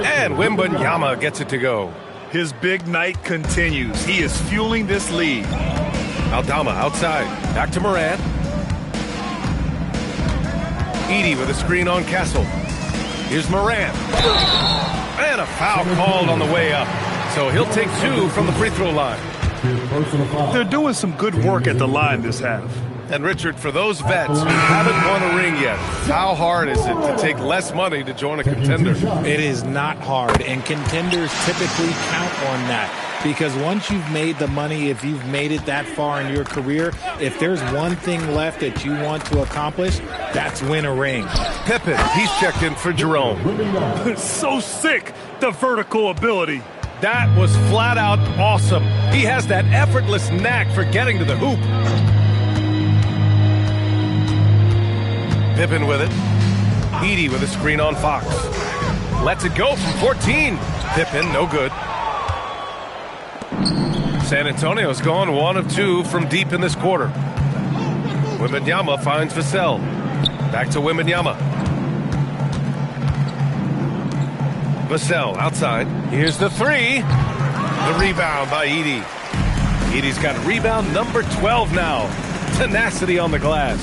[SPEAKER 2] And Wembanyama gets it to go.
[SPEAKER 3] His big night continues. He is fueling this lead.
[SPEAKER 2] Aldama outside. Back to Morant. Edey with a screen on Castle. Here's Morant. And a foul called on the way up. So he'll take 2 from the free throw line.
[SPEAKER 3] They're doing some good work at the line this half.
[SPEAKER 2] And Richard, for those vets who haven't won a ring yet, how hard is it to take less money to join a contender?
[SPEAKER 4] It is not hard, and contenders typically count on that. Because once you've made the money, if you've made it that far in your career, if there's one thing left that you want to accomplish, that's win a ring.
[SPEAKER 2] Pippen, he's checked in for Jerome.
[SPEAKER 3] So sick, the vertical ability.
[SPEAKER 2] That was flat out awesome. He has that effortless knack for getting to the hoop. Pippen with it. Edey with a screen on Fox. Lets it go from 14. Pippen, no good. San Antonio's gone 1 of 2 from deep in this quarter. Wembanyama finds Vassell. Back to Wembanyama. Vassell outside. Here's the 3. The rebound by Edey. Edey's got rebound number 12 now. Tenacity on the glass.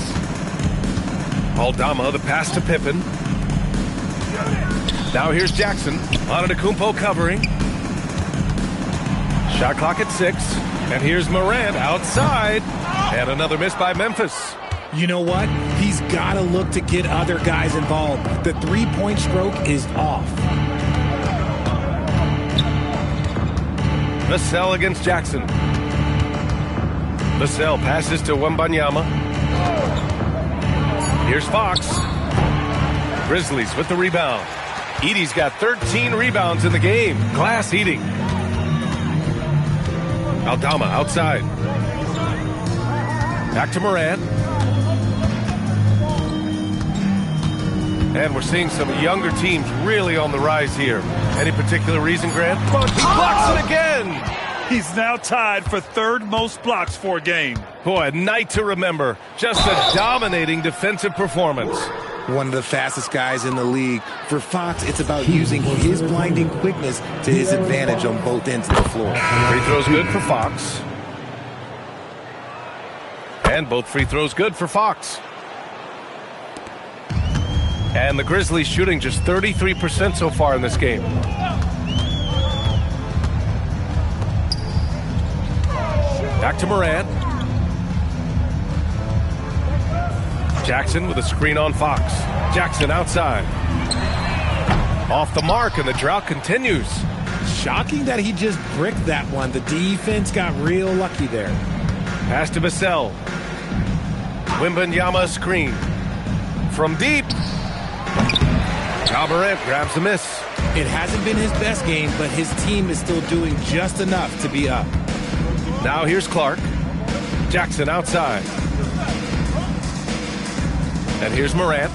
[SPEAKER 2] Aldama, the pass to Pippen. Now here's Jackson. Antetokounmpo covering. Shot clock at 6. And here's Morant outside. And another miss by Memphis.
[SPEAKER 4] You know what? He's got to look to get other guys involved. The three-point stroke is off.
[SPEAKER 2] Vassell against Jackson. Vassell passes to Wembanyama. Here's Fox. Grizzlies with the rebound. Edey's got 13 rebounds in the game. Glass eating. Aldama outside. Back to Morant. And we're seeing some younger teams really on the rise here. Any particular reason, Grant? He blocks it again!
[SPEAKER 3] He's now tied for third most blocks for a game.
[SPEAKER 2] Boy, a night to remember. Just a dominating defensive performance.
[SPEAKER 4] One of the fastest guys in the league. For Fox, it's about using his blinding quickness to his advantage on both ends of the floor.
[SPEAKER 2] Free throws good for Fox. And both free throws good for Fox. And the Grizzlies shooting just 33% so far in this game. Back to Morant. Jackson with a screen on Fox. Jackson outside. Off the mark, and the drought continues.
[SPEAKER 4] Shocking that he just bricked that one. The defense got real lucky there.
[SPEAKER 2] Pass to Vassell. Wembanyama screen. From deep. Ja Morant grabs the miss.
[SPEAKER 4] It hasn't been his best game, but his team is still doing just enough to be up.
[SPEAKER 2] Now here's Clark. Jackson outside. And here's Morant.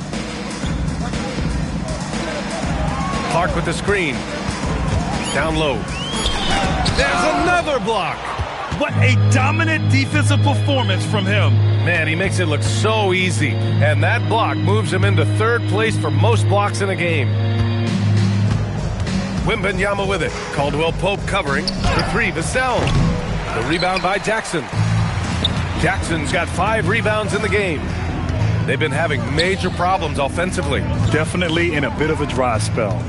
[SPEAKER 2] Clark with the screen. Down low. There's another block.
[SPEAKER 3] What a dominant defensive performance from him.
[SPEAKER 2] Man, he makes it look so easy. And that block moves him into third place for most blocks in a game. Wembanyama with it. Caldwell Pope covering. For 3, Vassell. The rebound by Jackson. Jackson's got 5 rebounds in the game. They've been having major problems offensively.
[SPEAKER 3] Definitely in a bit of a dry spell.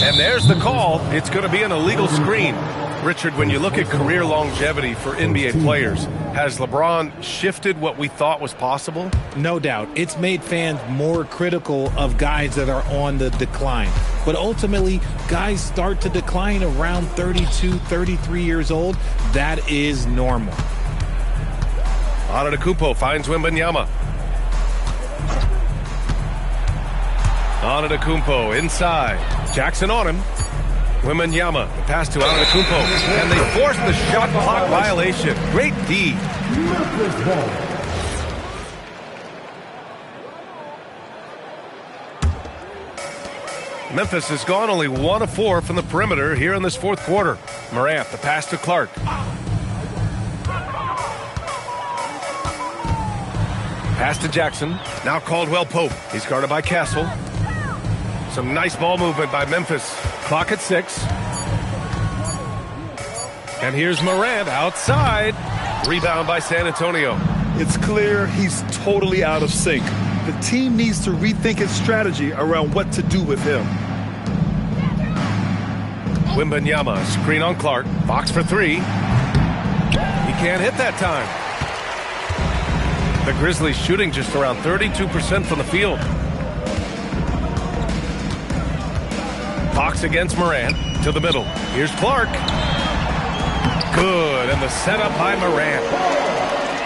[SPEAKER 2] And there's the call. It's going to be an illegal screen. Richard, when you look at career longevity for NBA players, has LeBron shifted what we thought was possible?
[SPEAKER 4] No doubt. It's made fans more critical of guys that are on the decline. But ultimately, guys start to decline around 32, 33 years old. That is normal.
[SPEAKER 2] Antetokounmpo finds Wembanyama. Antetokounmpo inside. Jackson on him. Wembanyama, the pass to Antetokounmpo, and they force the shot clock violation. Great D. Memphis has gone only 1 of 4 from the perimeter here in this fourth quarter. Morant, the pass to Clark. Pass to Jackson. Now Caldwell Pope. He's guarded by Castle. Some nice ball movement by Memphis. Clock at 6. And here's Morant outside. Rebound by San Antonio.
[SPEAKER 3] It's clear he's totally out of sync. The team needs to rethink its strategy around what to do with him.
[SPEAKER 2] Wembanyama, screen on Clark. Fox for 3. He can't hit that time. The Grizzlies shooting just around 32% from the field. Fox against Morant to the middle. Here's Clark. Good, and the setup by Morant.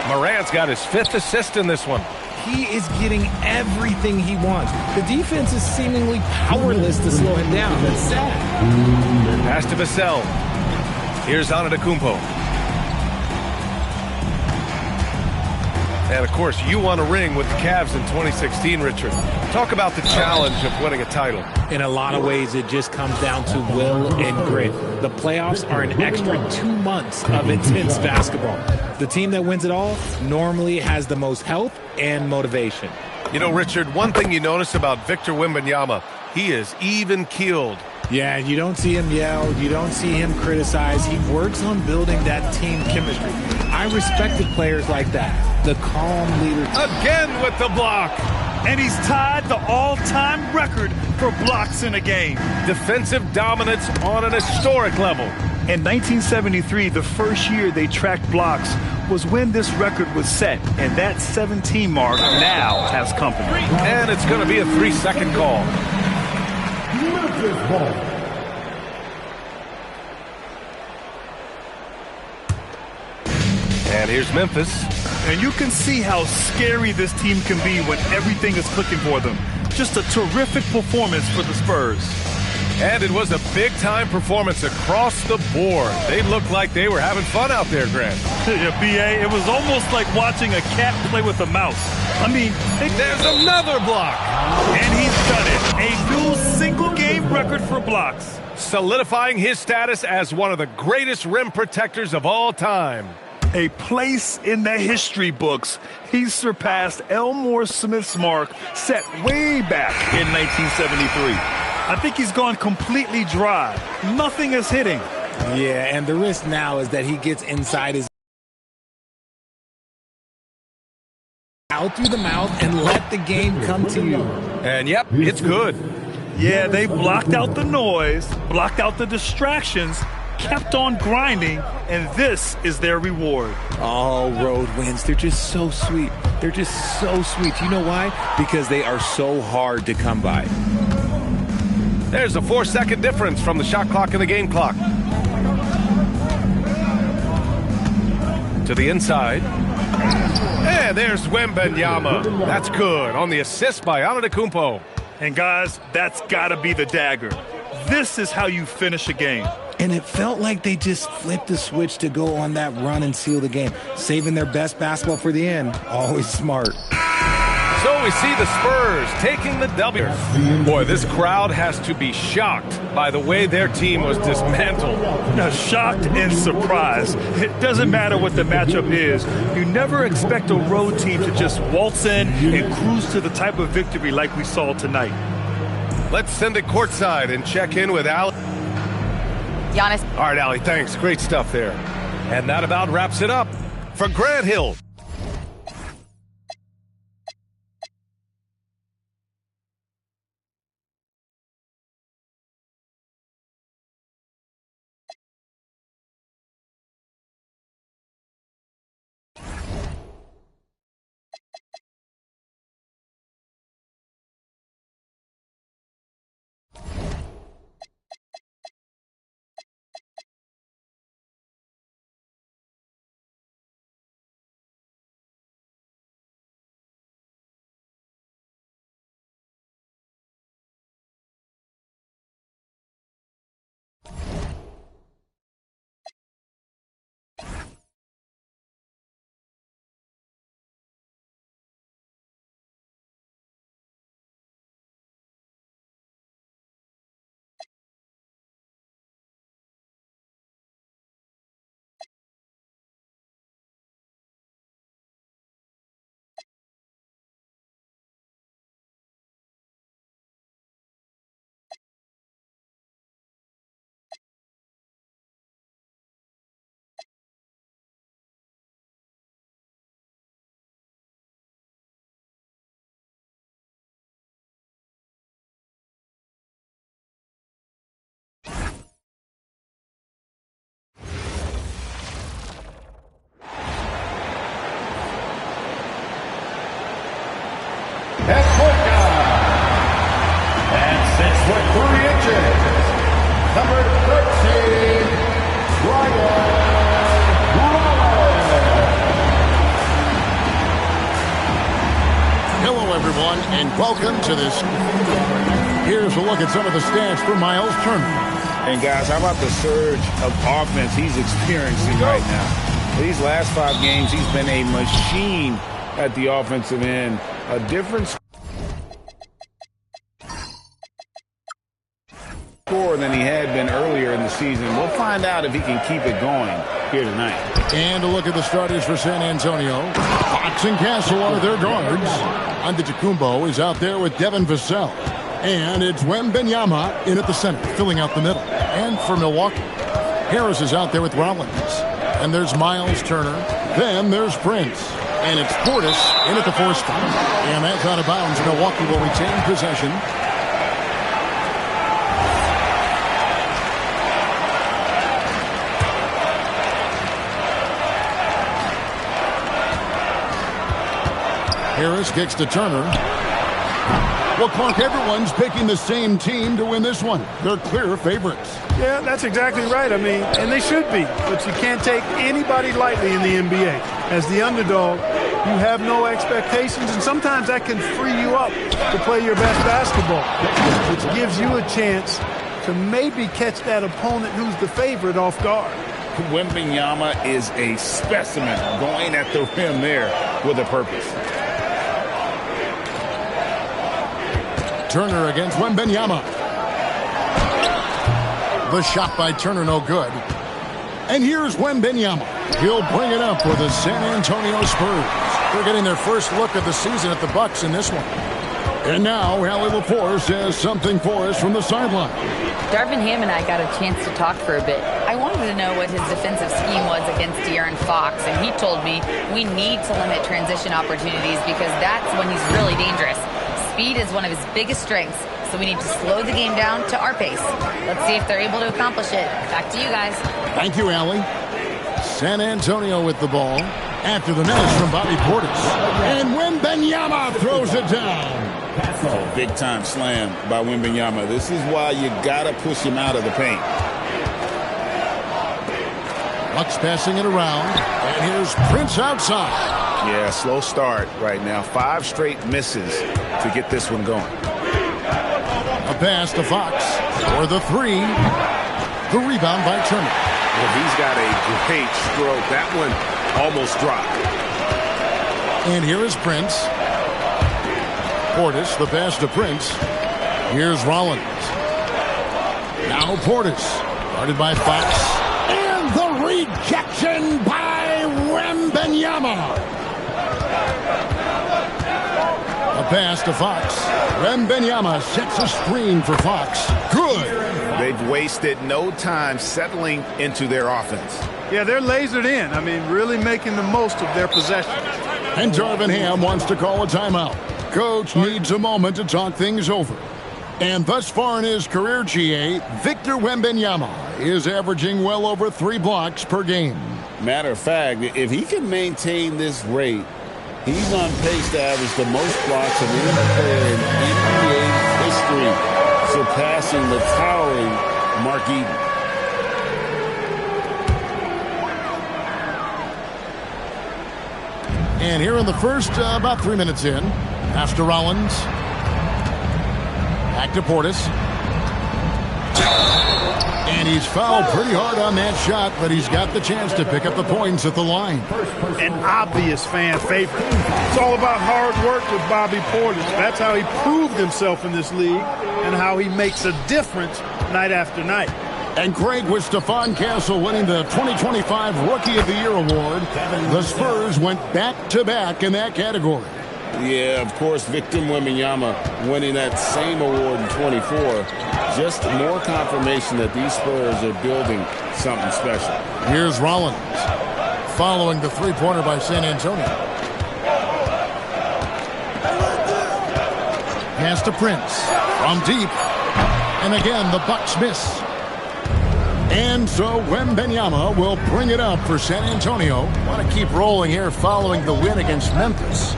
[SPEAKER 2] Morant's got his 5th assist in this one.
[SPEAKER 4] He is getting everything he wants. The defense is seemingly powerless to slow him down. That's sad.
[SPEAKER 2] Pass to Vassell. Here's Antetokounmpo. And, of course, you won a ring with the Cavs in 2016, Richard. Talk about the challenge of winning a title.
[SPEAKER 4] In a lot of ways, it just comes down to will and grit. The playoffs are an extra 2 months of intense basketball. The team that wins it all normally has the most health and motivation.
[SPEAKER 2] You know, Richard, one thing you notice about Victor Wembanyama, he is even-keeled.
[SPEAKER 4] Yeah, you don't see him yell. You don't see him criticize. He works on building that team chemistry. I respected players like that. The calm leader.
[SPEAKER 2] Again with the block.
[SPEAKER 3] And he's tied the all-time record for blocks in a game.
[SPEAKER 2] Defensive dominance on an historic level.
[SPEAKER 3] In 1973, the first year they tracked blocks was when this record was set, and that 17 mark now has company.
[SPEAKER 2] And it's going to be a 3-second call.
[SPEAKER 8] Memphis ball.
[SPEAKER 2] And here's Memphis.
[SPEAKER 3] And you can see how scary this team can be when everything is clicking for them. Just a terrific performance for the Spurs.
[SPEAKER 2] And it was a big-time performance across the board. They looked like they were having fun out there, Grant.
[SPEAKER 3] Yeah, B.A., it was almost like watching a cat play with a mouse. I mean,
[SPEAKER 2] there's another block.
[SPEAKER 3] And he's done it. A new single-game record for blocks.
[SPEAKER 2] Solidifying his status as one of the greatest rim protectors of all time.
[SPEAKER 3] A place in the history books. He's surpassed Elmore Smith's mark set way back in 1973. I think he's gone completely dry. Nothing is hitting.
[SPEAKER 4] Yeah, and the risk now is that he gets inside his out through the mouth and let the game come to you.
[SPEAKER 2] And yep, it's good.
[SPEAKER 3] Yeah, they blocked out the noise, blocked out the distractions, kept on grinding, and this is their reward.
[SPEAKER 4] All road wins. They're just so sweet. They're just so sweet. You know why? Because they are so hard to come by.
[SPEAKER 2] There's a 4-second difference from the shot clock and the game clock. To the inside. And there's Wembanyama. That's good on the assist by Antetokounmpo.
[SPEAKER 3] And guys, that's got to be the dagger. This is how you finish a game.
[SPEAKER 4] And it felt like they just flipped the switch to go on that run and seal the game. Saving their best basketball for the end. Always smart.
[SPEAKER 2] So we see the Spurs taking the W. Boy, this crowd has to be shocked by the way their team was dismantled.
[SPEAKER 3] Now, shocked and surprised. It doesn't matter what the matchup is. You never expect a road team to just waltz in and cruise to the type of victory like we saw tonight.
[SPEAKER 2] Let's send it courtside and check in with Allie.
[SPEAKER 5] Giannis.
[SPEAKER 2] All right, Allie, thanks. Great stuff there. And that about wraps it up for Grant Hill.
[SPEAKER 8] At point guard, and 6'3", number 13, Ryan Rollins.
[SPEAKER 9] Hello, everyone, and welcome to this. Here's a look at some of the stats for Miles Turner.
[SPEAKER 10] And guys, how about the surge of offense he's experiencing right now? These last 5 games, he's been a machine at the offensive end. A different score than he had been earlier in the season. We'll find out if he can keep it going here tonight.
[SPEAKER 9] And a look at the starters for San Antonio. Fox and Castle are their guards. Antetokounmpo is out there with Devin Vassell. And it's Wembanyama in at the center, filling out the middle. And for Milwaukee, Harris is out there with Rollins. And there's Miles Turner. Then there's Prince. And it's Portis in at the 4 spot. And that's out of bounds. Milwaukee will retain possession. Harris kicks to Turner. Well, Clark, everyone's picking the same team to win this one. They're clear favorites.
[SPEAKER 11] Yeah, that's exactly right. I mean, and they should be. But you can't take anybody lightly in the NBA. As the underdog, you have no expectations, and sometimes that can free you up to play your best basketball, which gives you a chance to maybe catch that opponent who's the favorite off guard.
[SPEAKER 10] Wembanyama is a specimen going at the rim there with a purpose.
[SPEAKER 9] Turner against Wembanyama. The shot by Turner, no good. And here's Wembanyama. He'll bring it up for the San Antonio Spurs. They're getting their first look of the season at the Bucks in this one. And now, Allie Laporte says something for us from the sideline.
[SPEAKER 5] Darvin Ham and I got a chance to talk for a bit. I wanted to know what his defensive scheme was against De'Aaron Fox, and he told me we need to limit transition opportunities because that's when he's really dangerous. Speed is one of his biggest strengths, so we need to slow the game down to our pace. Let's see if they're able to accomplish it. Back to you guys.
[SPEAKER 9] Thank you, Allie. San Antonio with the ball after the miss from Bobby Portis. And Wembanyama throws it down.
[SPEAKER 10] Oh, big-time slam by Wembanyama. This is why you got to push him out of the paint.
[SPEAKER 9] Bucks passing it around. And here's Prince outside.
[SPEAKER 10] Yeah, slow start right now. 5 straight misses to get this one going.
[SPEAKER 9] A pass to Fox for the 3. The rebound by Turner.
[SPEAKER 2] Well, he's got a great stroke. That one almost dropped.
[SPEAKER 9] And here is Prince. Portis, the pass to Prince. Here's Rollins. Now Portis. Guarded by Fox. And the rejection by Wembanyama. A pass to Fox. Wembanyama sets a screen for Fox. Good.
[SPEAKER 10] They've wasted no time settling into their offense.
[SPEAKER 11] Yeah, they're lasered in. I mean, really making the most of their possession.
[SPEAKER 9] And Darvin Ham wants to call a timeout. Coach needs a moment to talk things over. And thus far in his career, GA, Victor Wembanyama is averaging well over 3 blocks per game.
[SPEAKER 10] Matter of fact, if he can maintain this rate, he's on pace to average the most blocks of any player in NBA history, surpassing the towering Mark Eden.
[SPEAKER 9] And here in the first, about 3 minutes in, pass to Rollins. Back to Portis. And he's fouled pretty hard on that shot, but he's got the chance to pick up the points at the line.
[SPEAKER 11] An obvious fan favorite. It's all about hard work with Bobby Portis. That's how he proved himself in this league and how he makes a difference night after night.
[SPEAKER 9] And Craig, with Stephon Castle winning the 2025 Rookie of the Year award, the Spurs went back-to-back in that category.
[SPEAKER 10] Yeah, of course, Victor Wembanyama winning that same award in 24. Just more confirmation that these Spurs are building something special.
[SPEAKER 9] Here's Rollins, following the three-pointer by San Antonio. Pass to Prince, from deep. And again, the Bucks miss. And so Wembanyama will bring it up for San Antonio. Want to keep rolling here following the win against Memphis.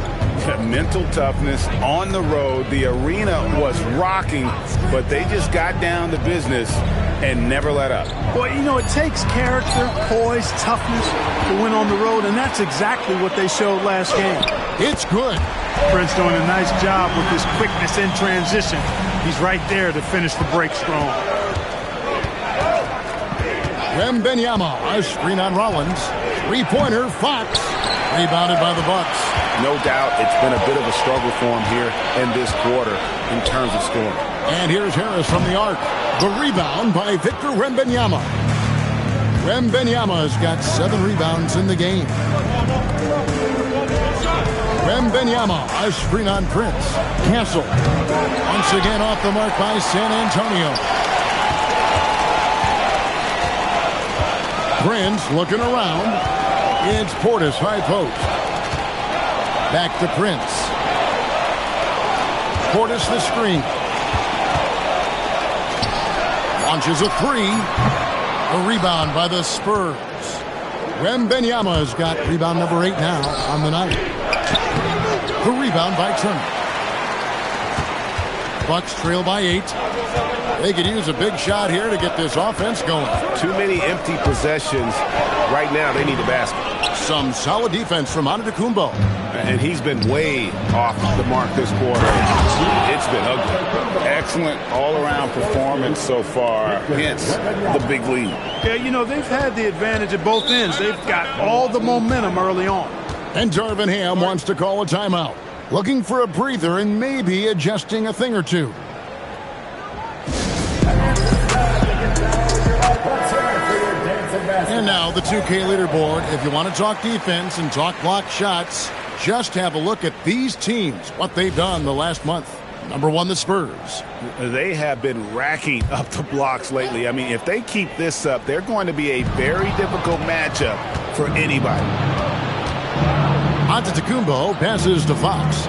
[SPEAKER 10] Mental toughness on the road. The arena was rocking, but they just got down to business and never let up.
[SPEAKER 11] Boy, you know, it takes character, poise, toughness to win on the road, and that's exactly what they showed last game.
[SPEAKER 9] It's good.
[SPEAKER 11] Prince doing a nice job with his quickness in transition. He's right there to finish the break strong.
[SPEAKER 9] Wembanyama, a screen on Rollins. Three-pointer, Fox. Rebounded by the Bucks.
[SPEAKER 10] No doubt it's been a bit of a struggle for him here in this quarter in terms of scoring.
[SPEAKER 9] And here's Harris from the arc. The rebound by Victor Wembanyama. Wembanyama's got 7 rebounds in the game. Wembanyama, a screen on Prince. Cancel. Once again off the mark by San Antonio. Prince looking around. It's Portis, high post. Back to Prince. Portis the screen. Launches a 3. A rebound by the Spurs. Wembanyama's got rebound number 8 now on the night. The rebound by Turner. Bucks trail by 8. They could use a big shot here to get this offense going.
[SPEAKER 2] Too many empty possessions. Right now, they need a basket.
[SPEAKER 9] Some solid defense from Antetokounmpo.
[SPEAKER 10] And he's been way off the mark this quarter. It's been ugly. Excellent all-around performance so far, hence the big lead.
[SPEAKER 11] Yeah, you know, they've had the advantage at both ends. They've got all the momentum early on.
[SPEAKER 9] And Darvin Ham wants to call a timeout. Looking for a breather and maybe adjusting a thing or two. And now the 2K leaderboard. If you want to talk defense and talk block shots, just have a look at these teams, what they've done the last month. Number 1, the Spurs.
[SPEAKER 10] They have been racking up the blocks lately. I mean, if they keep this up, they're going to be a very difficult matchup for anybody.
[SPEAKER 9] Antetokounmpo passes to Fox.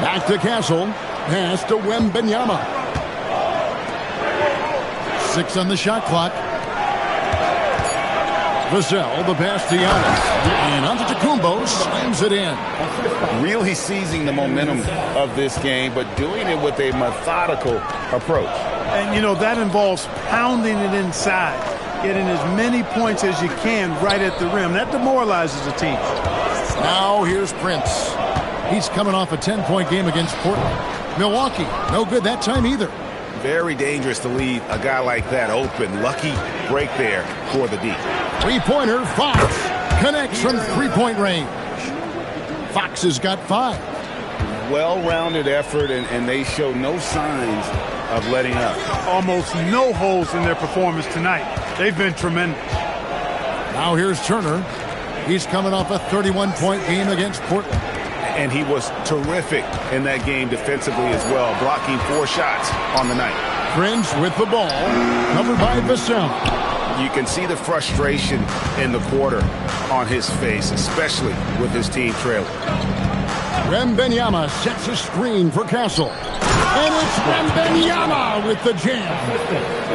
[SPEAKER 9] Back to Castle. Pass to Wembanyama. 6 on the shot clock. Vassell, the pass to Giannis. And Antetokounmpo slams it in.
[SPEAKER 10] Really seizing the momentum of this game, but doing it with a methodical approach.
[SPEAKER 11] And, you know, that involves pounding it inside, getting as many points as you can right at the rim. That demoralizes the team.
[SPEAKER 9] Now here's Prince. He's coming off a 10-point game against Portland. Milwaukee, no good that time either.
[SPEAKER 10] Very dangerous to leave a guy like that open. Lucky break there for the D.
[SPEAKER 9] Three-pointer, Fox connects from three-point range. Fox has got 5.
[SPEAKER 10] Well-rounded effort, and they show no signs of letting up.
[SPEAKER 11] Almost no holes in their performance tonight. They've been tremendous.
[SPEAKER 9] Now here's Turner. He's coming off a 31-point game against Portland.
[SPEAKER 10] And he was terrific in that game defensively as well, blocking 4 shots on the night.
[SPEAKER 9] Prince with the ball, covered by Vassell.
[SPEAKER 10] You can see the frustration in the quarter on his face, especially with his team trailing.
[SPEAKER 9] Wembanyama sets a screen for Castle. And it's Wembanyama with the jam.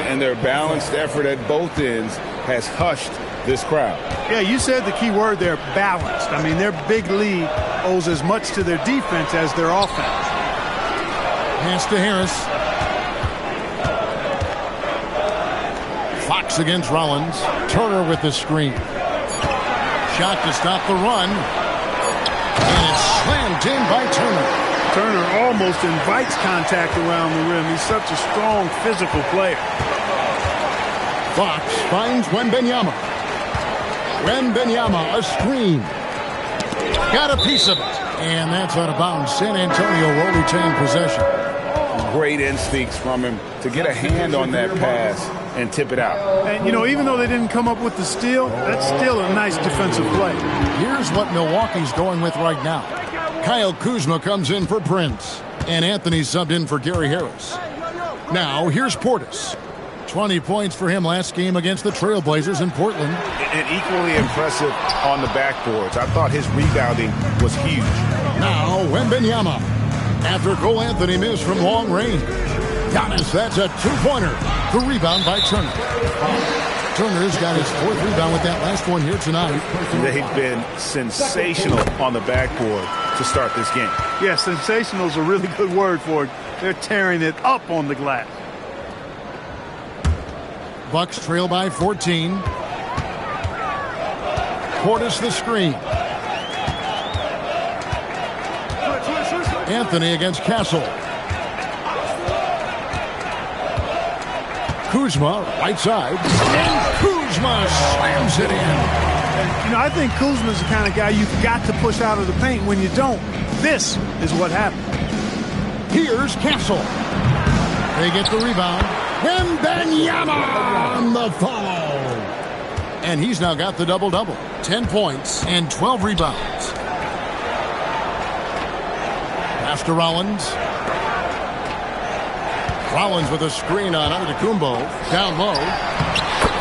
[SPEAKER 10] And their balanced effort at both ends has hushed this crowd.
[SPEAKER 11] Yeah, you said the key word there, balanced. I mean, their big lead owes as much to their defense as their offense.
[SPEAKER 9] Pass to Harris. Fox against Rollins. Turner with the screen. Shot to stop the run. And it's slammed in by Turner.
[SPEAKER 11] Turner almost invites contact around the rim. He's such a strong physical player.
[SPEAKER 9] Fox finds Wembanyama. Wembanyama, a screen. Got a piece of it. And that's out of bounds. San Antonio will retain possession.
[SPEAKER 10] Great instincts from him to get a hand on that pass and tip it out.
[SPEAKER 11] And, you know, even though they didn't come up with the steal, that's still a nice defensive play.
[SPEAKER 9] Here's what Milwaukee's going with right now. Kyle Kuzma comes in for Prince. And Anthony subbed in for Gary Harris. Now, here's Portis. 20 points for him last game against the Trailblazers in Portland.
[SPEAKER 10] And equally impressive on the backboards. I thought his rebounding was huge.
[SPEAKER 9] Now, Wembanyama. After Cole Anthony missed from long range. Giannis, that's a 2-pointer. The rebound by Turner. Turner's got his 4th rebound with that last one here tonight.
[SPEAKER 10] They've been sensational on the backboard to start this game.
[SPEAKER 11] Yeah, sensational is a really good word for it. They're tearing it up on the glass.
[SPEAKER 9] Bucks trail by 14. Portis the screen. Anthony against Castle. Kuzma, right side. And Kuzma slams it in.
[SPEAKER 11] You know, I think Kuzma's the kind of guy you've got to push out of the paint. When you don't, this is what happened.
[SPEAKER 9] Here's Castle. They get the rebound. Wembanyama on the follow. And he's now got the double-double. 10 points and 12 rebounds. Pass to Rollins. Rollins with a screen on Antetokounmpo. Down low.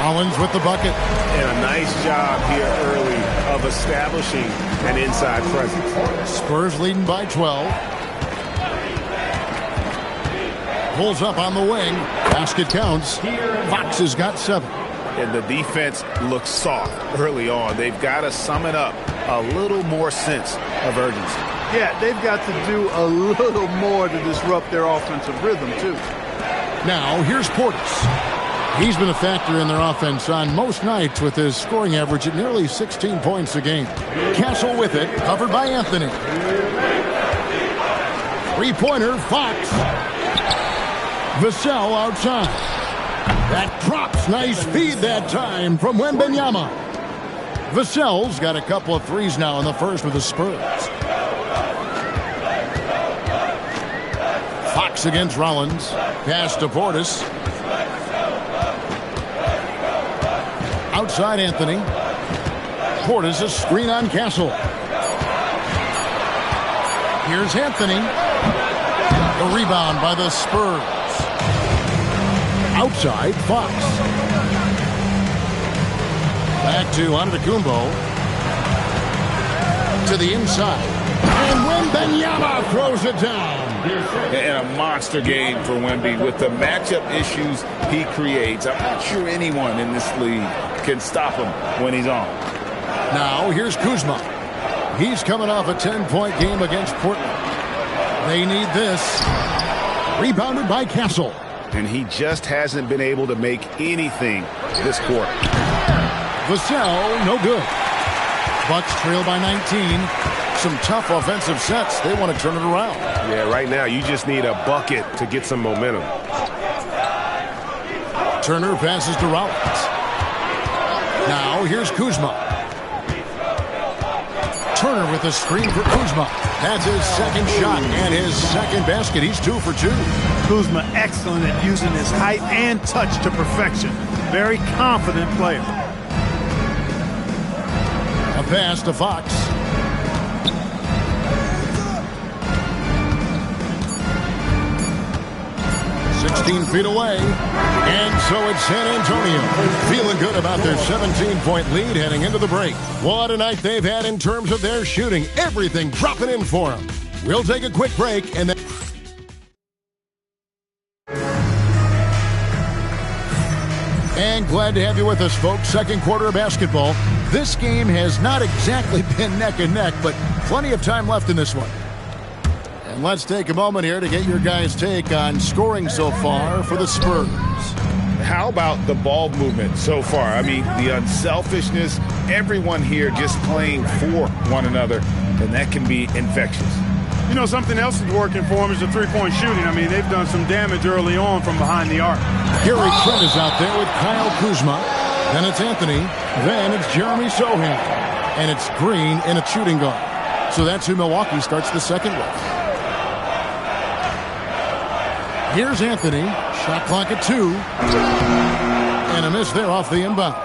[SPEAKER 9] Rollins with the bucket.
[SPEAKER 12] And a nice job here early of establishing an inside presence.
[SPEAKER 9] Spurs leading by 12. Pulls up on the wing. Basket counts. Fox has got 7.
[SPEAKER 12] And the defense looks soft early on. They've got to sum it up a little more sense of urgency.
[SPEAKER 11] Yeah, they've got to do a little more to disrupt their offensive rhythm, too.
[SPEAKER 9] Now, here's Portis. He's been a factor in their offense on most nights with his scoring average at nearly 16 points a game. Castle with it, covered by Anthony. Three-pointer, Fox. Vassell outside. That drops. Nice feed that time from Wembanyama. Vassell's got a couple of threes now in the first with the Spurs. Fox against Rollins. Pass to Portis. Outside Anthony. Portis a screen on Castle. Here's Anthony. The rebound by the Spurs. Outside Fox. Back to Antetokounmpo. To the inside. And Wembanyama throws it down.
[SPEAKER 10] And a monster game for Wemby with the matchup issues he creates. I'm not sure anyone in this league can stop him when he's on.
[SPEAKER 9] Now here's Kuzma. He's coming off a 10-point game against Portland. They need this. Rebounded by Castle.
[SPEAKER 12] And he just hasn't been able to make anything this quarter.
[SPEAKER 9] Vassell, no good. Bucks trail by 19. Some tough offensive sets. They want to turn it around.
[SPEAKER 2] Yeah, right now you just need a bucket to get some momentum.
[SPEAKER 9] Turner passes to Rollins. Now here's Kuzma. Turner with a screen for Kuzma. That's his second shot and his second basket. He's 2 for 2.
[SPEAKER 11] Kuzma excellent at using his height and touch to perfection. Very confident player.
[SPEAKER 9] A pass to Fox. Feet away. And so it's San Antonio feeling good about their 17-point lead heading into the break. What a night they've had in terms of their shooting. Everything dropping in for them. We'll take a quick break and then... And glad to have you with us, folks. Second quarter of basketball. This game has not exactly been neck and neck, but plenty of time left in this one. And let's take a moment here to get your guys' take on scoring so far for the Spurs.
[SPEAKER 12] How about the ball movement so far? I mean, the unselfishness, everyone here just playing for one another, and that can be infectious.
[SPEAKER 11] You know, something else that's working for them is the three-point shooting. I mean, they've done some damage early on from behind the arc.
[SPEAKER 9] Gary Trent is out there with Kyle Kuzma. Then it's Anthony. Then it's Jeremy Sohan. And it's Green in a shooting guard. So that's who Milwaukee starts the second with. Here's Anthony. Shot clock at 2. And a miss there off the inbound.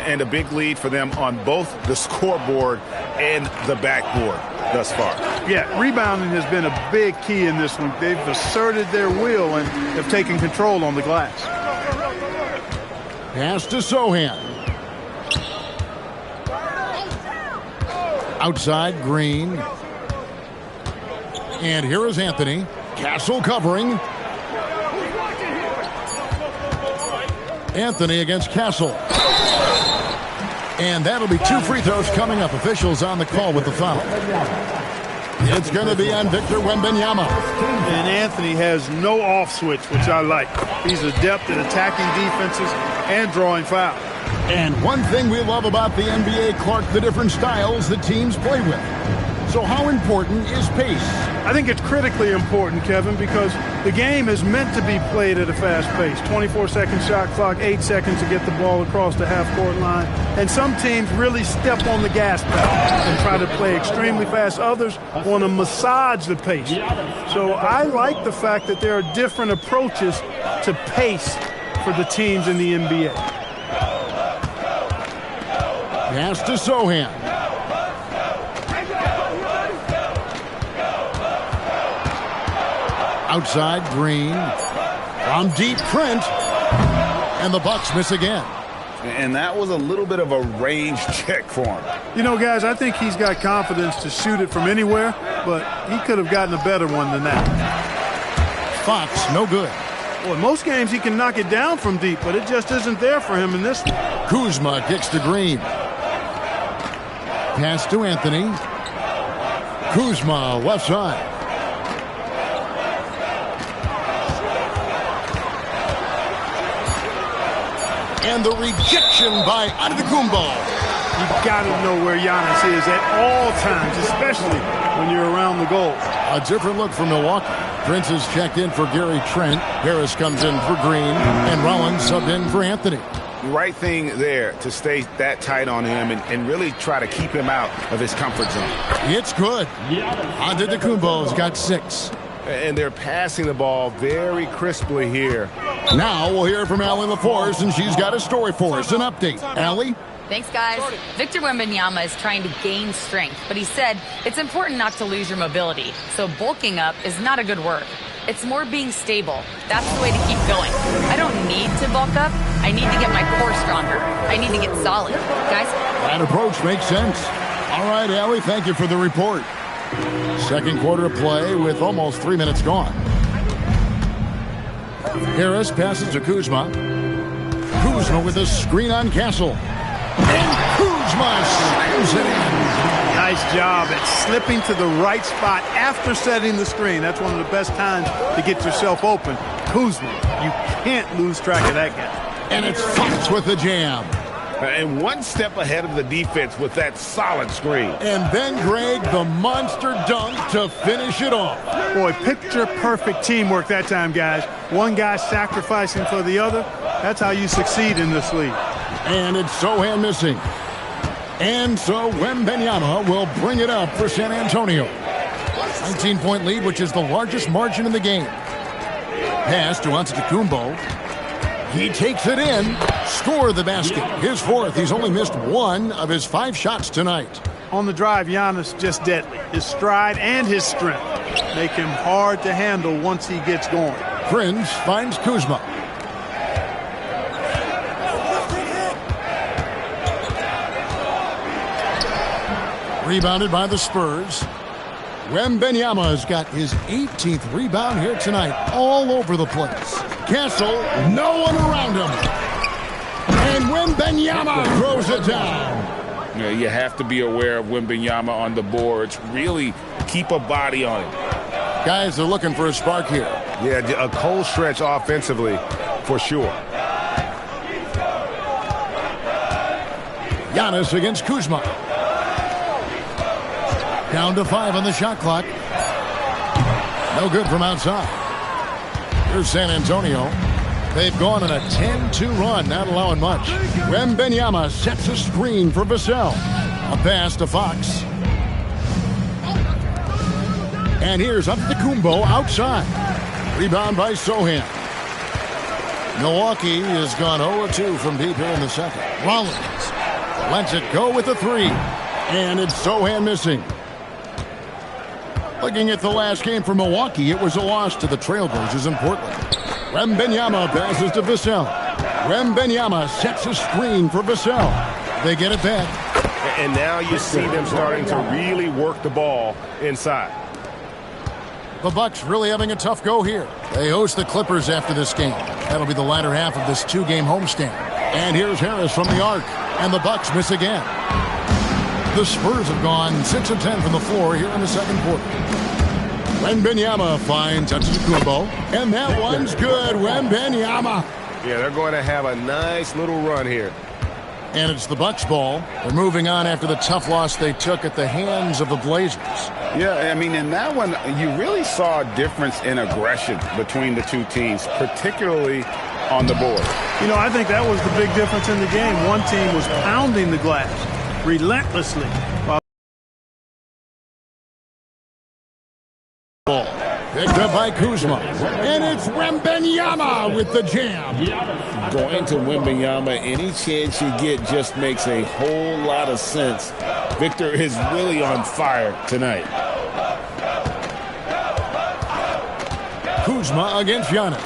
[SPEAKER 12] And a big lead for them on both the scoreboard and the backboard thus far.
[SPEAKER 11] Yeah, rebounding has been a big key in this one. They've asserted their will and have taken control on the glass.
[SPEAKER 9] Pass to Sohan. Outside, Green. And here is Anthony. Castle covering. Anthony against Castle. And that'll be 2 free throws coming up. Officials on the call with the foul. It's going to be on Victor Wembanyama.
[SPEAKER 11] And Anthony has no off switch, which I like. He's adept at attacking defenses and drawing fouls.
[SPEAKER 9] And one thing we love about the NBA, Clark, the different styles the teams play with. So how important is pace?
[SPEAKER 11] I think it's critically important, Kevin, because the game is meant to be played at a fast pace. 24-second shot clock, 8 seconds to get the ball across the half-court line. And some teams really step on the gas pedal and try to play extremely fast. Others want to massage the pace. So I like the fact that there are different approaches to pace for the teams in the NBA.
[SPEAKER 9] Pass to Sochan. Outside, Green. From deep, Trent. And the Bucks miss again.
[SPEAKER 12] And that was a little bit of a range check for him.
[SPEAKER 11] You know, guys, I think he's got confidence to shoot it from anywhere, but he could have gotten a better one than that.
[SPEAKER 9] Fox, no good.
[SPEAKER 11] Well, in most games he can knock it down from deep, but it just isn't there for him in this one.
[SPEAKER 9] Kuzma kicks to Green. Pass to Anthony. Kuzma, left side. And the rejection by Antetokounmpo.
[SPEAKER 11] You've got to know where Giannis is at all times, especially when you're around the goal.
[SPEAKER 9] A different look for Milwaukee. Prince is checked in for Gary Trent. Harris comes in for Green. And Rollins subbed in for Anthony.
[SPEAKER 12] Right thing there to stay that tight on him and really try to keep him out of his comfort zone.
[SPEAKER 9] It's good. Antetokounmpo's got 6.
[SPEAKER 2] And they're passing the ball very crisply here.
[SPEAKER 9] Now we'll hear from Allie LaForce, and she's got a story for us. An update. Allie?
[SPEAKER 5] Thanks, guys. Victor Wembanyama is trying to gain strength, but he said it's important not to lose your mobility. So bulking up is not a good word. It's more being stable. That's the way to keep going. I don't need to bulk up. I need to get my core stronger. I need to get solid. Guys?
[SPEAKER 9] That approach makes sense. All right, Allie, thank you for the report. Second quarter of play with almost 3 minutes gone. Harris passes to Kuzma. Kuzma with a screen on Castle. And Kuzma slams it in.
[SPEAKER 11] Nice job at slipping to the right spot after setting the screen. That's one of the best times to get yourself open. Kuzma, you can't lose track of that guy.
[SPEAKER 9] And it's Fox with the jam.
[SPEAKER 12] And one step ahead of the defense with that solid screen.
[SPEAKER 9] And then, Greg, the monster dunk to finish it off.
[SPEAKER 11] Boy, picture-perfect teamwork that time, guys. One guy sacrificing for the other. That's how you succeed in this league.
[SPEAKER 9] And it's Sochan missing. And so Wembanyama will bring it up for San Antonio. 19-point lead, which is the largest margin in the game. Pass to Antetokounmpo. He takes it in. Score the basket. His 4th. He's only missed 1 of his 5 shots tonight.
[SPEAKER 11] On the drive, Giannis just deadly. His stride and his strength make him hard to handle once he gets going.
[SPEAKER 9] Prince finds Kuzma. Rebounded by the Spurs. Wembanyama's got his 18th rebound here tonight, all over the place. Castle, no one around him. And Wembanyama throws it down.
[SPEAKER 12] You know, you have to be aware of Wembanyama on the boards. Really keep a body on him.
[SPEAKER 9] Guys are looking for a spark here.
[SPEAKER 2] Yeah, a cold stretch offensively, for sure.
[SPEAKER 9] Giannis against Kuzma. Down to 5 on the shot clock. No good from outside. Here's San Antonio. They've gone on a 10-2 run, not allowing much. Wembanyama sets a screen for Vassell. A pass to Fox. And here's Antetokounmpo outside. Rebound by Sochan. Milwaukee has gone 0-2 from deep here in the second. Rollins lets it go with the 3. And it's Sochan missing. Looking at the last game for Milwaukee, it was a loss to the Trailblazers in Portland. Wembanyama passes to Vassell. Wembanyama sets a screen for Vassell. They get it back.
[SPEAKER 2] And now you see them starting to really work the ball inside.
[SPEAKER 9] The Bucks really having a tough go here. They host the Clippers after this game. That'll be the latter half of this 2-game homestand. And here's Harris from the arc. And the Bucks miss again. The Spurs have gone 6 of 10 from the floor here in the second quarter. Wembanyama finds Antetokounmpo, and that one's good. Wembanyama.
[SPEAKER 2] Yeah, they're going to have a nice little run here.
[SPEAKER 9] And it's the Bucks ball. They're moving on after the tough loss they took at the hands of the Blazers.
[SPEAKER 10] Yeah, I mean, in that one, you really saw a difference in aggression between the two teams, particularly on the board.
[SPEAKER 11] You know, I think that was the big difference in the game. One team was pounding the glass relentlessly, while
[SPEAKER 9] ball picked up by Kuzma, and it's Wembanyama with the jam.
[SPEAKER 10] Going to Wembanyama, any chance you get just makes a whole lot of sense. Victor is really on fire tonight.
[SPEAKER 9] Kuzma against Giannis.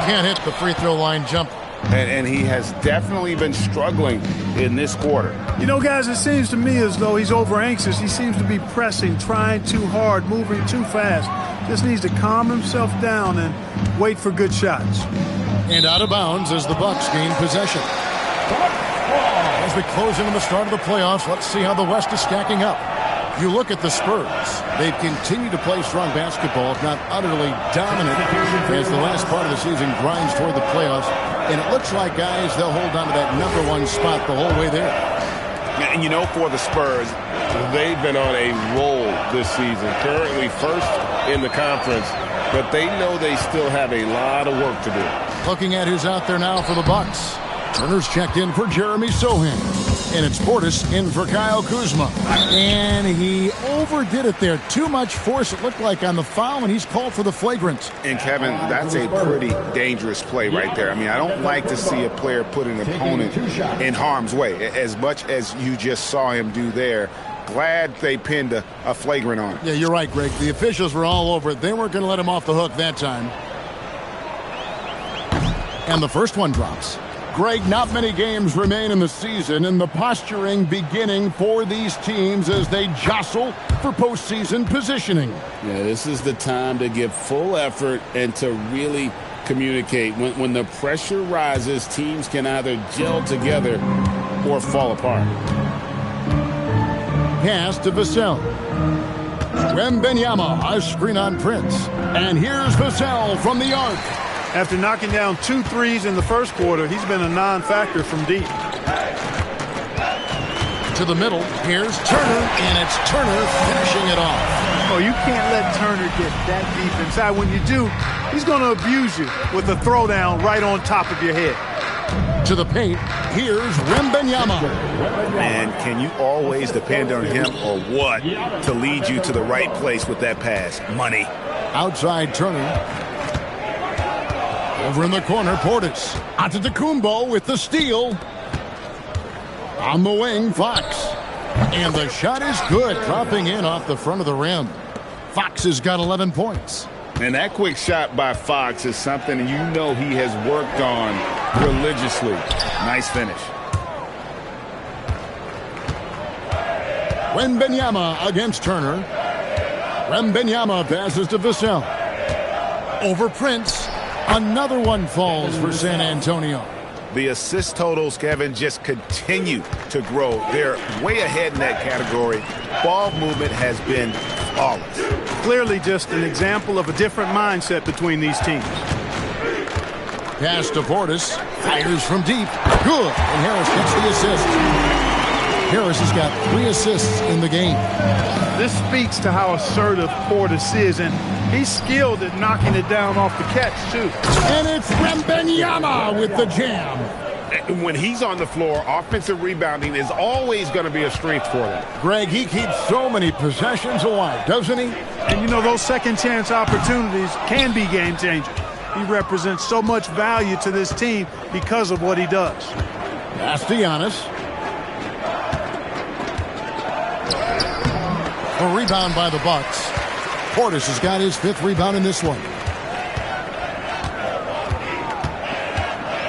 [SPEAKER 9] Can't hit the free throw line jump.
[SPEAKER 10] And he has definitely been struggling in this quarter.
[SPEAKER 11] You know, guys, it seems to me as though he's over anxious. He seems to be pressing, trying too hard, moving too fast. Just needs to calm himself down and wait for good shots.
[SPEAKER 9] And out of bounds as the Bucks gain possession. As we close into the start of the playoffs, let's see how the West is stacking up. You look at the Spurs. They've continued to play strong basketball, if not utterly dominant, as the last part of the season grinds toward the playoffs. And it looks like, guys, they'll hold on to that #1 spot the whole way there.
[SPEAKER 10] And you know, for the Spurs, they've been on a roll this season. Currently first in the conference, but they know they still have a lot of work to do.
[SPEAKER 9] Looking at who's out there now for the Bucks. Turner's checked in for Jeremy Sohan. And it's Portis in for Kyle Kuzma. And he overdid it there. Too much force, it looked like, on the foul, and he's called for the flagrant.
[SPEAKER 10] And, Kevin, that's a pretty dangerous play right there. I mean, I don't like to see a player put an opponent in harm's way, as much as you just saw him do there. Glad they pinned a flagrant on him.
[SPEAKER 9] Yeah, you're right, Greg. The officials were all over it. They weren't going to let him off the hook that time. And the first one drops. Greg, not many games remain in the season, and the posturing beginning for these teams as they jostle for postseason positioning.
[SPEAKER 10] Yeah, this is the time to give full effort and to really communicate. When the pressure rises, teams can either gel together or fall apart.
[SPEAKER 9] Pass to Vassell. Wembanyama, a screen on Prince. And here's Vassell from the arc.
[SPEAKER 11] After knocking down 2 threes in the first quarter, he's been a non-factor from deep.
[SPEAKER 9] To the middle, here's Turner, and it's Turner finishing it off.
[SPEAKER 11] Oh, you can't let Turner get that deep inside. When you do, he's going to abuse you with a throwdown right on top of your head.
[SPEAKER 9] To the paint, here's Wembanyama.
[SPEAKER 12] And can you always depend on him or what to lead you to the right place with that pass? Money.
[SPEAKER 9] Outside Turner. Over in the corner, Portis. Antetokounmpo with the steal. On the wing, Fox. And the shot is good, dropping in off the front of the rim. Fox has got 11 points.
[SPEAKER 10] And that quick shot by Fox is something you know he has worked on religiously. Nice finish.
[SPEAKER 9] Wembanyama against Turner. Wembanyama passes to Vassell. Over Prince. Another one falls for San Antonio.
[SPEAKER 12] The assist totals, Kevin, just continue to grow. They're way ahead in that category. Ball movement has been flawless.
[SPEAKER 11] Clearly just an example of a different mindset between these teams.
[SPEAKER 9] Pass to Portis. Fires from deep. Good. And Harris gets the assist. Harris has got 3 assists in the game.
[SPEAKER 11] This speaks to how assertive Portis is, and he's skilled at knocking it down off the catch, too.
[SPEAKER 9] And it's Wembanyama with the jam.
[SPEAKER 12] When he's on the floor, offensive rebounding is always going to be a strength for them.
[SPEAKER 9] Greg, he keeps so many possessions alive, doesn't he?
[SPEAKER 11] And, you know, those second-chance opportunities can be game-changers. He represents so much value to this team because of what he does.
[SPEAKER 9] Pass to Giannis. A rebound by the Bucks. Portis has got his 5th rebound in this one.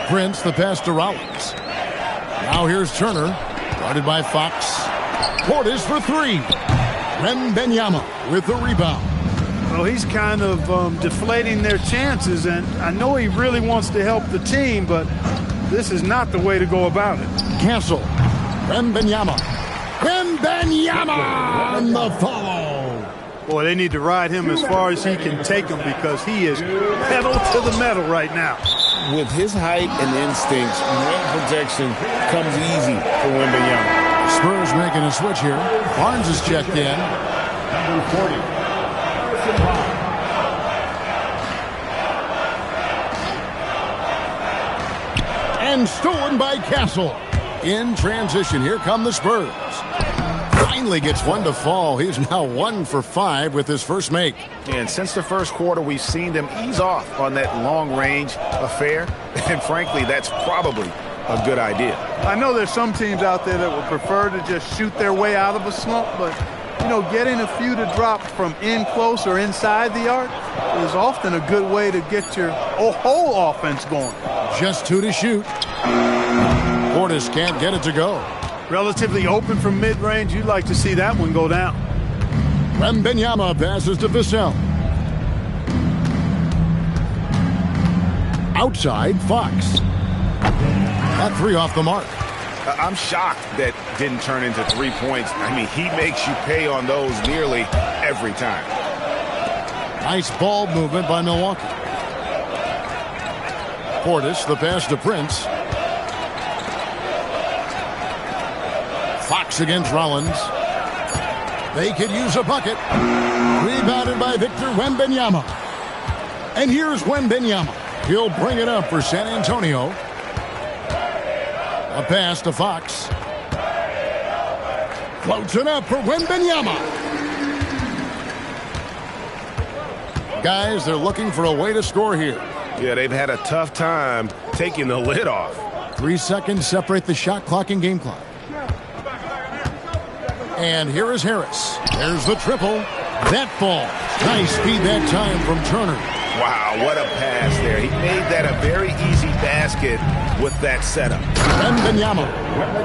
[SPEAKER 9] Prince, the pass to Rollins. Now here's Turner, guarded by Fox. Portis for 3. Wembanyama with the rebound.
[SPEAKER 11] Well, he's kind of deflating their chances, and I know he really wants to help the team, but this is not the way to go about it.
[SPEAKER 9] Cancel. Wembanyama. Wembanyama on the follow.
[SPEAKER 11] Boy, they need to ride him as far as he can take him because he is pedal to the metal right now.
[SPEAKER 10] with his height and instincts, rim protection comes easy for Wembanyama.
[SPEAKER 9] Spurs making a switch here. Barnes is checked in.
[SPEAKER 8] Number 40.
[SPEAKER 9] And stolen by Castle. In transition, here come the Spurs. Finally gets one to fall. He's now 1 for 5 with his first make.
[SPEAKER 12] And since the first quarter, we've seen them ease off on that long-range affair. And frankly, that's probably a good idea.
[SPEAKER 11] I know there's some teams out there that would prefer to just shoot their way out of a slump, but, you know, getting a few to drop from in close or inside the arc is often a good way to get your whole offense going.
[SPEAKER 9] Just 2 to shoot. Portis can't get it to go.
[SPEAKER 11] Relatively open from mid-range. You'd like to see that one go down.
[SPEAKER 9] Wembanyama passes to Vassell. Outside, Fox. That 3 off the mark.
[SPEAKER 12] I'm shocked that didn't turn into 3 points. I mean, he makes you pay on those nearly every time.
[SPEAKER 9] Nice ball movement by Milwaukee. Portis, the pass to Prince. Fox against Rollins. They could use a bucket. Rebounded by Victor Wembanyama. And here's Wembanyama. He'll bring it up for San Antonio. A pass to Fox. Floats it up for Wembanyama. Guys, they're looking for a way to score here.
[SPEAKER 2] Yeah, they've had a tough time taking the lid off.
[SPEAKER 9] 3 seconds separate the shot clock and game clock. And here is Harris. There's the triple. That falls. Nice speed that time from Turner.
[SPEAKER 12] Wow, what a pass there. He made that a very easy basket with that setup.
[SPEAKER 9] Wembanyama.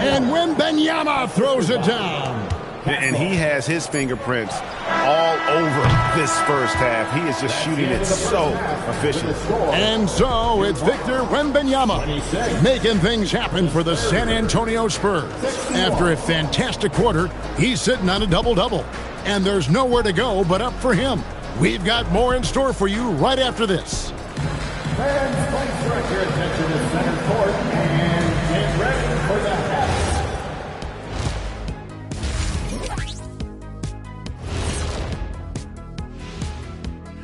[SPEAKER 9] And Wembanyama throws it down.
[SPEAKER 2] And he has his fingerprints all over this first half. He is just shooting it so efficient.
[SPEAKER 9] And so it's Victor Wembanyama making things happen for the San Antonio Spurs. After a fantastic quarter, he's sitting on a double-double. And there's nowhere to go but up for him. We've got more in store for you right after this.
[SPEAKER 8] Fans, please direct your attention to center court and get ready for the half.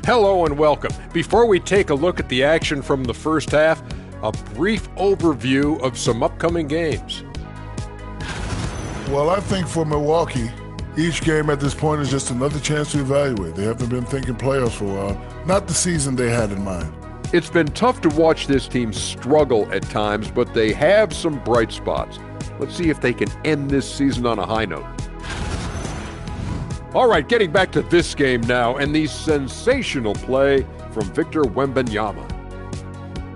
[SPEAKER 6] Hello and welcome. Before we take a look at the action from the first half, a brief overview of some upcoming games.
[SPEAKER 1] Well, I think for Milwaukee, each game at this point is just another chance to evaluate. They haven't been thinking playoffs for a while, not the season they had in mind.
[SPEAKER 6] It's been tough to watch this team struggle at times, but they have some bright spots. Let's see if they can end this season on a high note. All right, getting back to this game now, and the sensational play from Victor Wembanyama.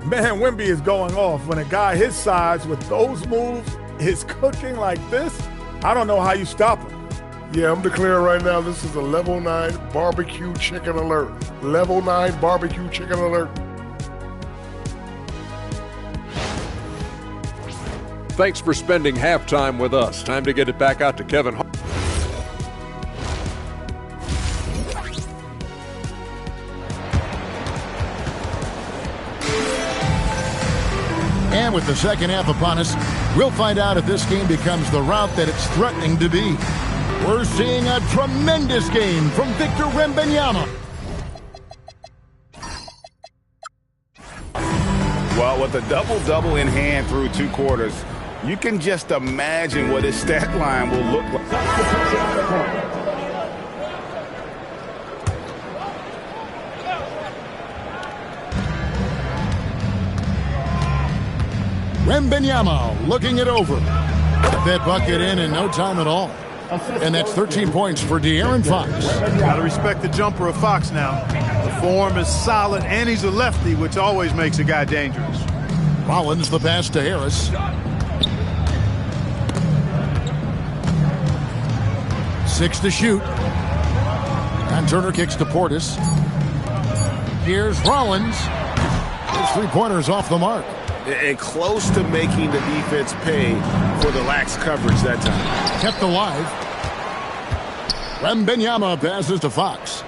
[SPEAKER 7] Man, Wemby is going off. When a guy his size with those moves is cooking like this, I don't know how you stop him.
[SPEAKER 1] Yeah, I'm declaring right now this is a level 9 barbecue chicken alert. Level 9 barbecue chicken alert.
[SPEAKER 6] Thanks for spending halftime with us. Time to get it back out to Kevin Hart.
[SPEAKER 9] And with the second half upon us, we'll find out if this game becomes the route that it's threatening to be. We're seeing a tremendous game from Victor Wembanyama.
[SPEAKER 12] Well, with a double-double in hand through 2 quarters, you can just imagine what his stat line will look like.
[SPEAKER 9] Wembanyama looking it over. Got that bucket in no time at all. And that's 13 points for De'Aaron Fox.
[SPEAKER 11] Got to respect the jumper of Fox now. The form is solid, and he's a lefty, which always makes a guy dangerous.
[SPEAKER 9] Rollins the pass to Harris. Six to shoot. And Turner kicks to Portis. Here's Rollins. His 3-pointers off the mark.
[SPEAKER 12] And close to making the defense pay for the lax coverage that time.
[SPEAKER 9] Kept alive. Wembanyama passes to Fox.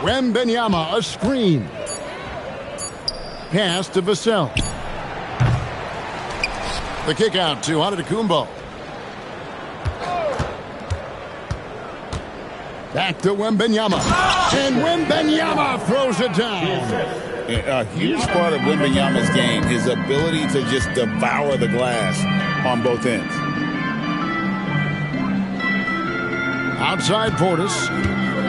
[SPEAKER 9] Wembanyama, a screen. Pass to Vassell. The kick out to Antetokounmpo. Back to Wembanyama. And Wembanyama throws it down.
[SPEAKER 10] A huge part of Wembanyama's game, his ability to just devour the glass on both ends.
[SPEAKER 9] Outside Portis.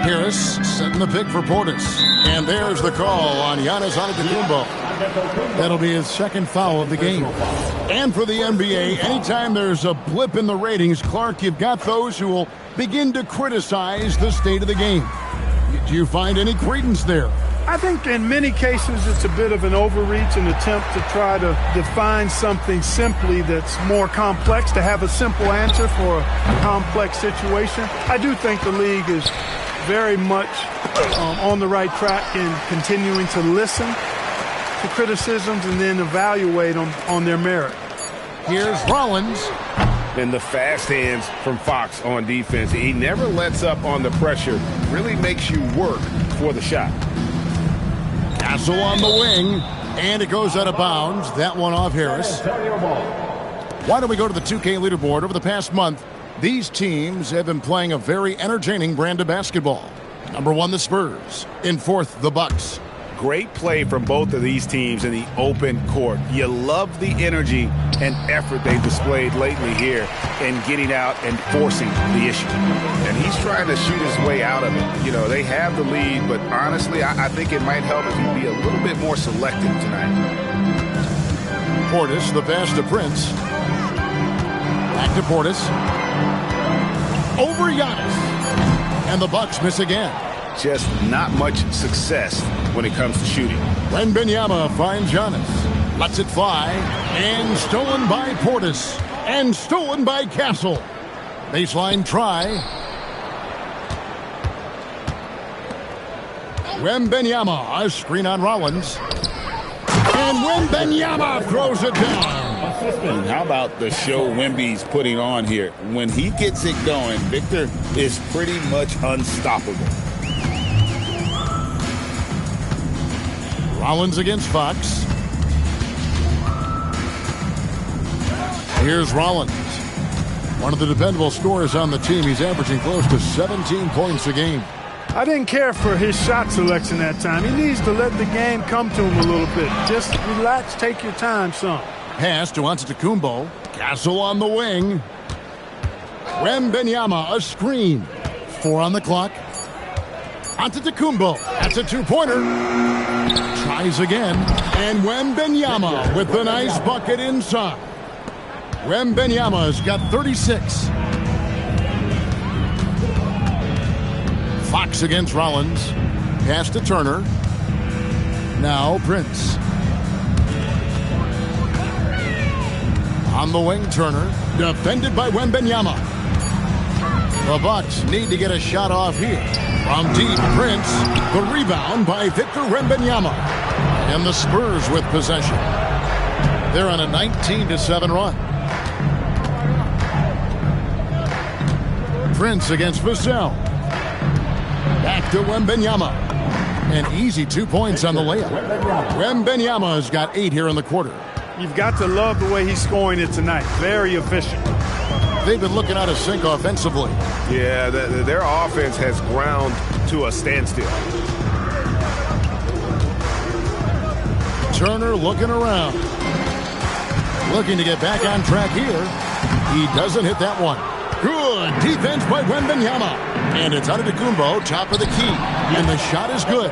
[SPEAKER 9] Harris setting the pick for Portis. And there's the call on Giannis Antetokounmpo. That'll be his second foul of the game. And for the NBA, anytime there's a blip in the ratings, Clark, you've got those who will begin to criticize the state of the game. Do you find any credence there?
[SPEAKER 11] I think in many cases it's a bit of an overreach, an attempt to try to define something simply that's more complex, to have a simple answer for a complex situation. I do think the league is very much on the right track in continuing to listen to criticisms and then evaluate them on their merit.
[SPEAKER 9] Here's Rollins.
[SPEAKER 2] And the fast hands from Fox on defense. He never lets up on the pressure. Really makes you work for the shot.
[SPEAKER 9] Castle on the wing. And it goes out of bounds. That one off Harris. Why don't we go to the 2K leaderboard? Over the past month, these teams have been playing a very entertaining brand of basketball. Number 1, the Spurs. In 4th, the Bucks.
[SPEAKER 12] Great play from both of these teams in the open court. You love the energy and effort they've displayed lately here in getting out and forcing the issue.
[SPEAKER 2] And he's trying to shoot his way out of it. You know, they have the lead, but honestly, I think it might help if he be a little bit more selective tonight.
[SPEAKER 9] Portis, the pass to Prince. Back to Portis. Over Giannis. And the Bucks miss again.
[SPEAKER 12] Just not much success when it comes to shooting.
[SPEAKER 9] Wembanyama finds Giannis. Lets it fly. And stolen by Portis. And stolen by Castle. Baseline try. Wembanyama, a screen on Rollins. And Wembanyama throws it down.
[SPEAKER 10] And how about the show Wemby's putting on here? When he gets it going, Victor is pretty much unstoppable.
[SPEAKER 9] Rollins against Fox. Here's Rollins. One of the dependable scorers on the team. He's averaging close to 17 points a game.
[SPEAKER 11] I didn't care for his shot selection that time. He needs to let the game come to him a little bit. Just relax, take your time, son.
[SPEAKER 9] Pass to Antetokounmpo. Castle on the wing. Wembanyama, a screen. 4 on the clock. Antetokounmpo. That's a two-pointer. Tries again. And Wembanyama with the nice bucket inside. Wembanyama's got 36. Fox against Rollins. Pass to Turner. Now Prince. On the wing, Turner. Defended by Wembanyama. The Bucks need to get a shot off here. From deep, Prince. The rebound by Victor Wembanyama. And the Spurs with possession. They're on a 19-7 run. Prince against Vassell. Back to Wembanyama. An easy 2 points on the layup. Wembanyama's got 8 here in the quarter.
[SPEAKER 11] You've got to love the way he's scoring it tonight. Very efficient.
[SPEAKER 9] They've been looking out of sync offensively.
[SPEAKER 2] Yeah, their offense has ground to a standstill.
[SPEAKER 9] Turner looking around. Looking to get back on track here. He doesn't hit that one. Good defense by Wembanyama. And it's Antetokounmpo, top of the key. And the shot is good.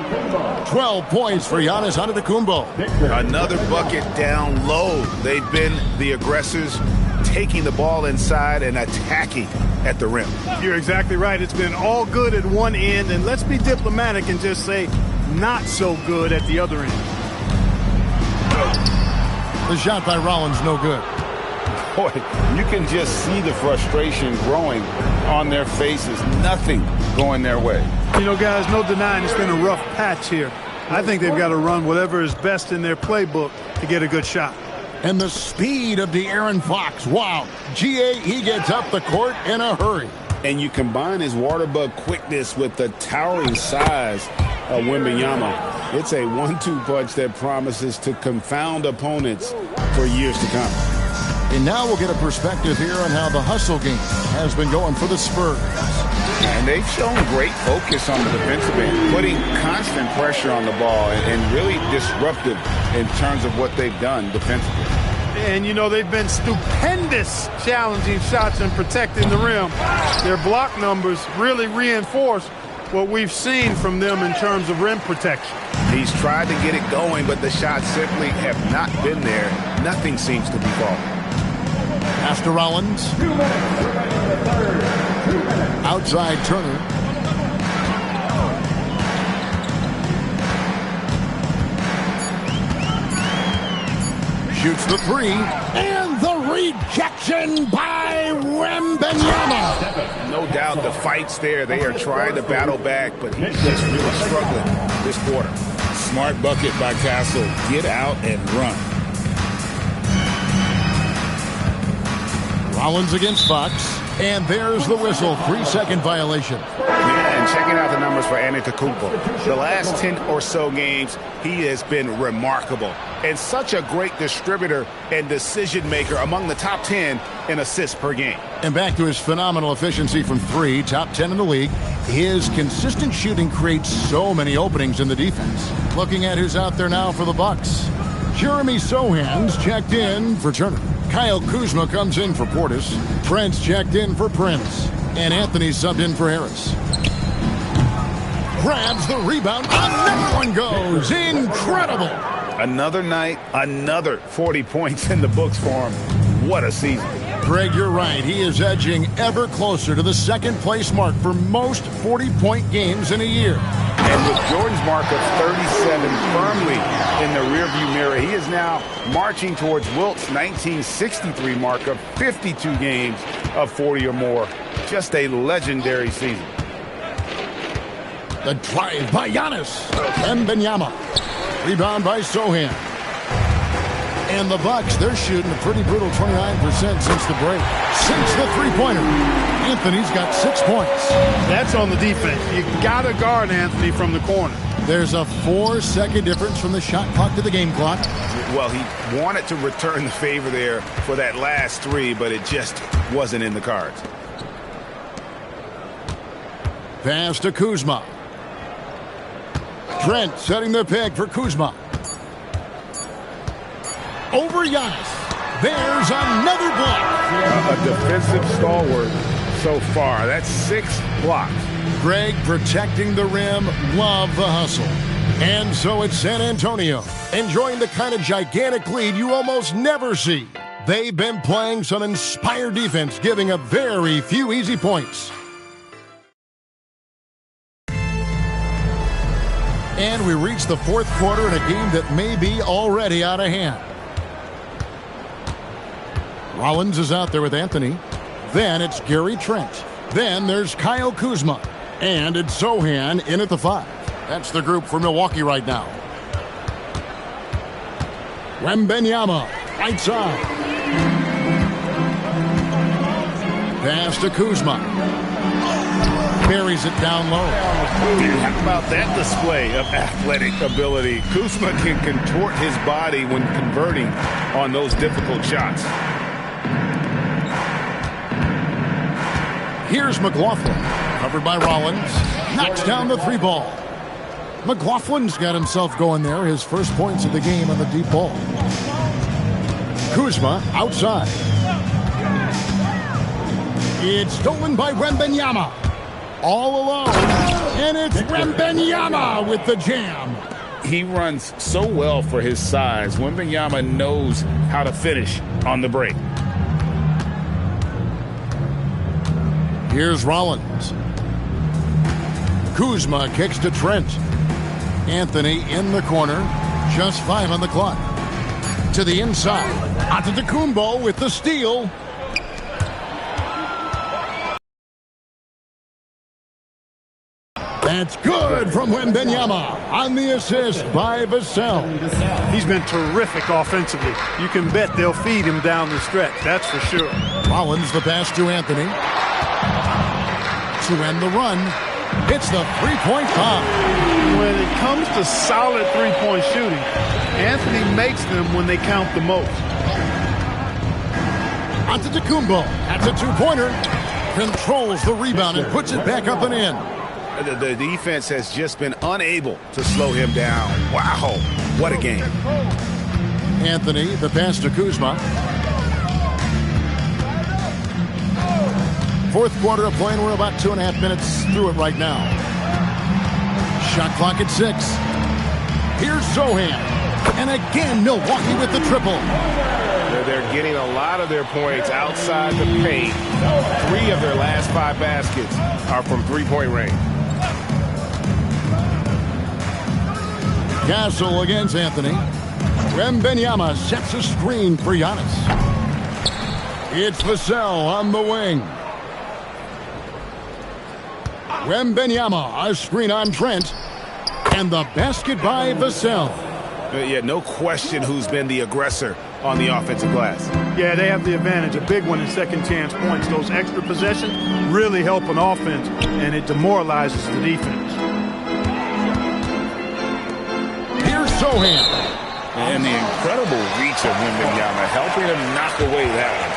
[SPEAKER 9] 12 points for Giannis Antetokounmpo.
[SPEAKER 12] Another bucket down low. They've been the aggressors, taking the ball inside and attacking at the rim.
[SPEAKER 11] You're exactly right. It's been all good at one end, and let's be diplomatic and just say not so good at the other end.
[SPEAKER 9] The shot by Rollins, no good.
[SPEAKER 10] Boy, you can just see the frustration growing on their faces. Nothing going their way.
[SPEAKER 11] You know, guys, no denying it's been a rough patch here. I think they've got to run whatever is best in their playbook to get a good shot.
[SPEAKER 9] And the speed of De'Aaron Fox. Wow. G.A., he gets up the court in a hurry.
[SPEAKER 10] And you combine his water bug quickness with the towering size of Wembanyama. It's a 1-2 punch that promises to confound opponents for years to come.
[SPEAKER 9] And now we'll get a perspective here on how the hustle game has been going for the Spurs.
[SPEAKER 12] And they've shown great focus on the defensive end, putting constant pressure on the ball and really disruptive in terms of what they've done defensively.
[SPEAKER 11] And, you know, they've been stupendous challenging shots and protecting the rim. Their block numbers really reinforce what we've seen from them in terms of rim protection.
[SPEAKER 12] He's tried to get it going, but the shots simply have not been there. Nothing seems to be falling.
[SPEAKER 9] Pass to Rollins. Outside Turner. Shoots the three. And the rejection by Wembanyama.
[SPEAKER 12] No doubt the fight's there. They are trying to battle back, but he's just really struggling this quarter.
[SPEAKER 10] Smart bucket by Castle. Get out and run.
[SPEAKER 9] Rollins against Fox. And there's the whistle. 3-second violation.
[SPEAKER 12] Yeah, and checking out the numbers for Antetokounmpo. The last 10 or so games, he has been remarkable. And such a great distributor and decision maker, among the top 10 in assists per game.
[SPEAKER 9] And back to his phenomenal efficiency from three, top 10 in the league. His consistent shooting creates so many openings in the defense. Looking at who's out there now for the Bucks. Jeremy Sohan's checked in for Turner. Kyle Kuzma comes in for Portis. Trent's checked in for Prince. And Anthony subbed in for Harris. Grabs the rebound. Another one goes. Incredible.
[SPEAKER 12] Another night, another 40 points in the books for him. What a season.
[SPEAKER 9] Greg, you're right. He is edging ever closer to the second place mark for most 40-point games in a year.
[SPEAKER 12] And with Jordan's mark of 37 firmly in the rearview mirror, he is now marching towards Wilt's 1963 mark of 52 games of 40 or more. Just a legendary season.
[SPEAKER 9] The drive by Giannis. Wembanyama. Rebound by Sohan. And the Bucks, they're shooting a pretty brutal 29% since the break. Since the three-pointer. Anthony's got 6 points.
[SPEAKER 11] That's on the defense. You got to guard Anthony from the corner.
[SPEAKER 9] There's a 4-second difference from the shot clock to the game clock.
[SPEAKER 12] Well, he wanted to return the favor there for that last three, but it just wasn't in the cards.
[SPEAKER 9] Pass to Kuzma. Trent setting the pick for Kuzma. Over Giannis. There's another block.
[SPEAKER 12] A defensive stalwart so far. That's 6 blocks.
[SPEAKER 9] Greg protecting the rim. Love the hustle. And so it's San Antonio, enjoying the kind of gigantic lead you almost never see. They've been playing some inspired defense, giving up very few easy points. And we reach the fourth quarter in a game that may be already out of hand. Rollins is out there with Anthony. Then it's Gary Trent. Then there's Kyle Kuzma. And it's Sohan in at the 5. That's the group for Milwaukee right now. Wembanyama, right side. Pass to Kuzma. Buries it down low.
[SPEAKER 12] How about that display of athletic ability? Kuzma can contort his body when converting on those difficult shots.
[SPEAKER 9] Here's McLaughlin, covered by Rollins. Knocks down the 3 ball. McLaughlin's got himself going there. His first points of the game on the deep ball. Kuzma outside. It's stolen by Wembanyama. All alone. And it's Wembanyama with the jam.
[SPEAKER 12] He runs so well for his size. Wembanyama knows how to finish on the break.
[SPEAKER 9] Here's Rollins. Kuzma kicks to Trent. Anthony in the corner. Just 5 on the clock. To the inside. Antetokounmpo with the steal. That's good from Wembanyama on the assist by Vassell.
[SPEAKER 11] He's been terrific offensively. You can bet they'll feed him down the stretch. That's for sure.
[SPEAKER 9] Rollins the pass to Anthony. To end the run. Hits the three-point bomb.
[SPEAKER 11] When it comes to solid three-point shooting, Anthony makes them when they count the most.
[SPEAKER 9] Antetokounmpo. That's a two-pointer. Controls the rebound and puts it back up and in.
[SPEAKER 12] The defense has just been unable to slow him down. Wow, what a game.
[SPEAKER 9] Anthony, the pass to Kuzma. Fourth quarter of play, and we're about 2.5 minutes through it right now. Shot clock at 6. Here's Zohan. And again, Milwaukee with the triple.
[SPEAKER 2] They're getting a lot of their points outside the paint. 3 of their last 5 baskets are from three-point range.
[SPEAKER 9] Castle against Anthony. Wembanyama sets a screen for Giannis. It's Vassell on the wing. Wembanyama, a screen on Trent. And the basket by Vassell.
[SPEAKER 12] Yeah, no question who's been the aggressor on the offensive glass.
[SPEAKER 11] Yeah, they have the advantage. A big one in second chance points. Those extra possessions really help an offense, and it demoralizes the defense.
[SPEAKER 9] Here's Zohan.
[SPEAKER 12] And the incredible reach of Wembanyama, helping him knock away that one.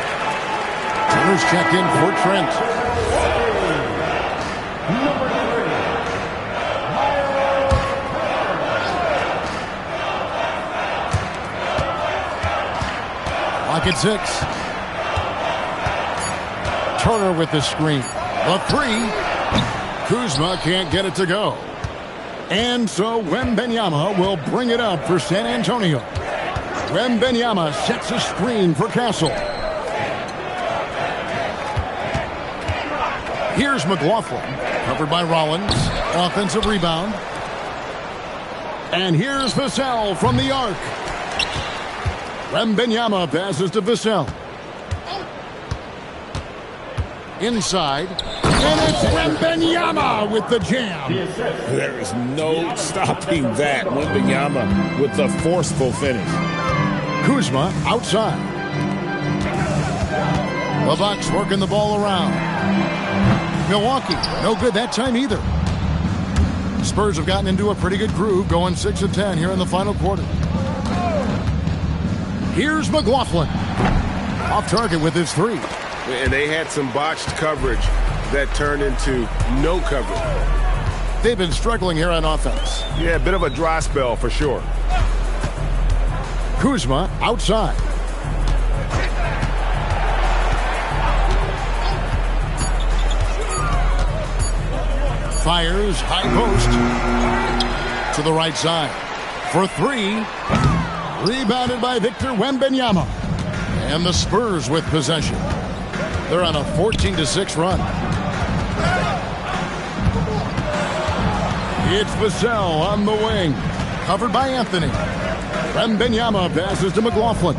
[SPEAKER 9] Turner's checked in for Trent. Clock at 6. Turner with the screen. The 3. Kuzma can't get it to go. And so Wembanyama will bring it up for San Antonio. Wembanyama sets a screen for Castle. Here's McLaughlin, covered by Rollins. Offensive rebound. And here's Vassell from the arc. Wembanyama passes to Vassell. Inside. And it's Wembanyama with the jam.
[SPEAKER 10] There is no stopping that. Wembanyama with the forceful finish.
[SPEAKER 9] Kuzma outside. The Bucks working the ball around. Milwaukee, no good that time either. Spurs have gotten into a pretty good groove, going 6 of 10 here in the final quarter. Here's McLaughlin. Off target with his 3.
[SPEAKER 2] And they had some botched coverage that turned into no coverage.
[SPEAKER 9] They've been struggling here on offense.
[SPEAKER 2] Yeah, a bit of a dry spell for sure.
[SPEAKER 9] Kuzma outside. Fires high post to the right side for 3. Rebounded by Victor Wembanyama. And the Spurs with possession. They're on a 14-6 run. It's Vassell on the wing. Covered by Anthony. Wembanyama passes to McLaughlin.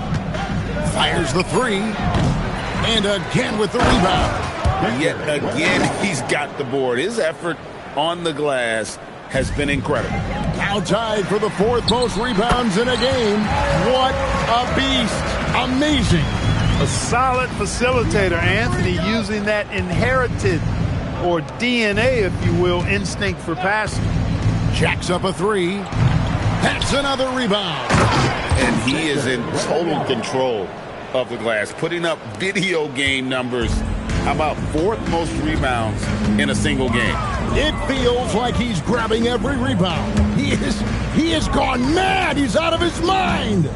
[SPEAKER 9] Fires the 3. And again with the rebound.
[SPEAKER 10] Yet again, he's got the board. His effort on the glass has been incredible.
[SPEAKER 9] Now tied for the 4th most rebounds in a game. What a beast. Amazing.
[SPEAKER 11] A solid facilitator, Anthony, using that inherited, or DNA, if you will, instinct for passing.
[SPEAKER 9] Jacks up a 3. That's another rebound.
[SPEAKER 10] And he is in total control of the glass, putting up video game numbers. How about 4th most rebounds in a single game?
[SPEAKER 9] It feels like he's grabbing every rebound. He has gone mad. He's out of his mind.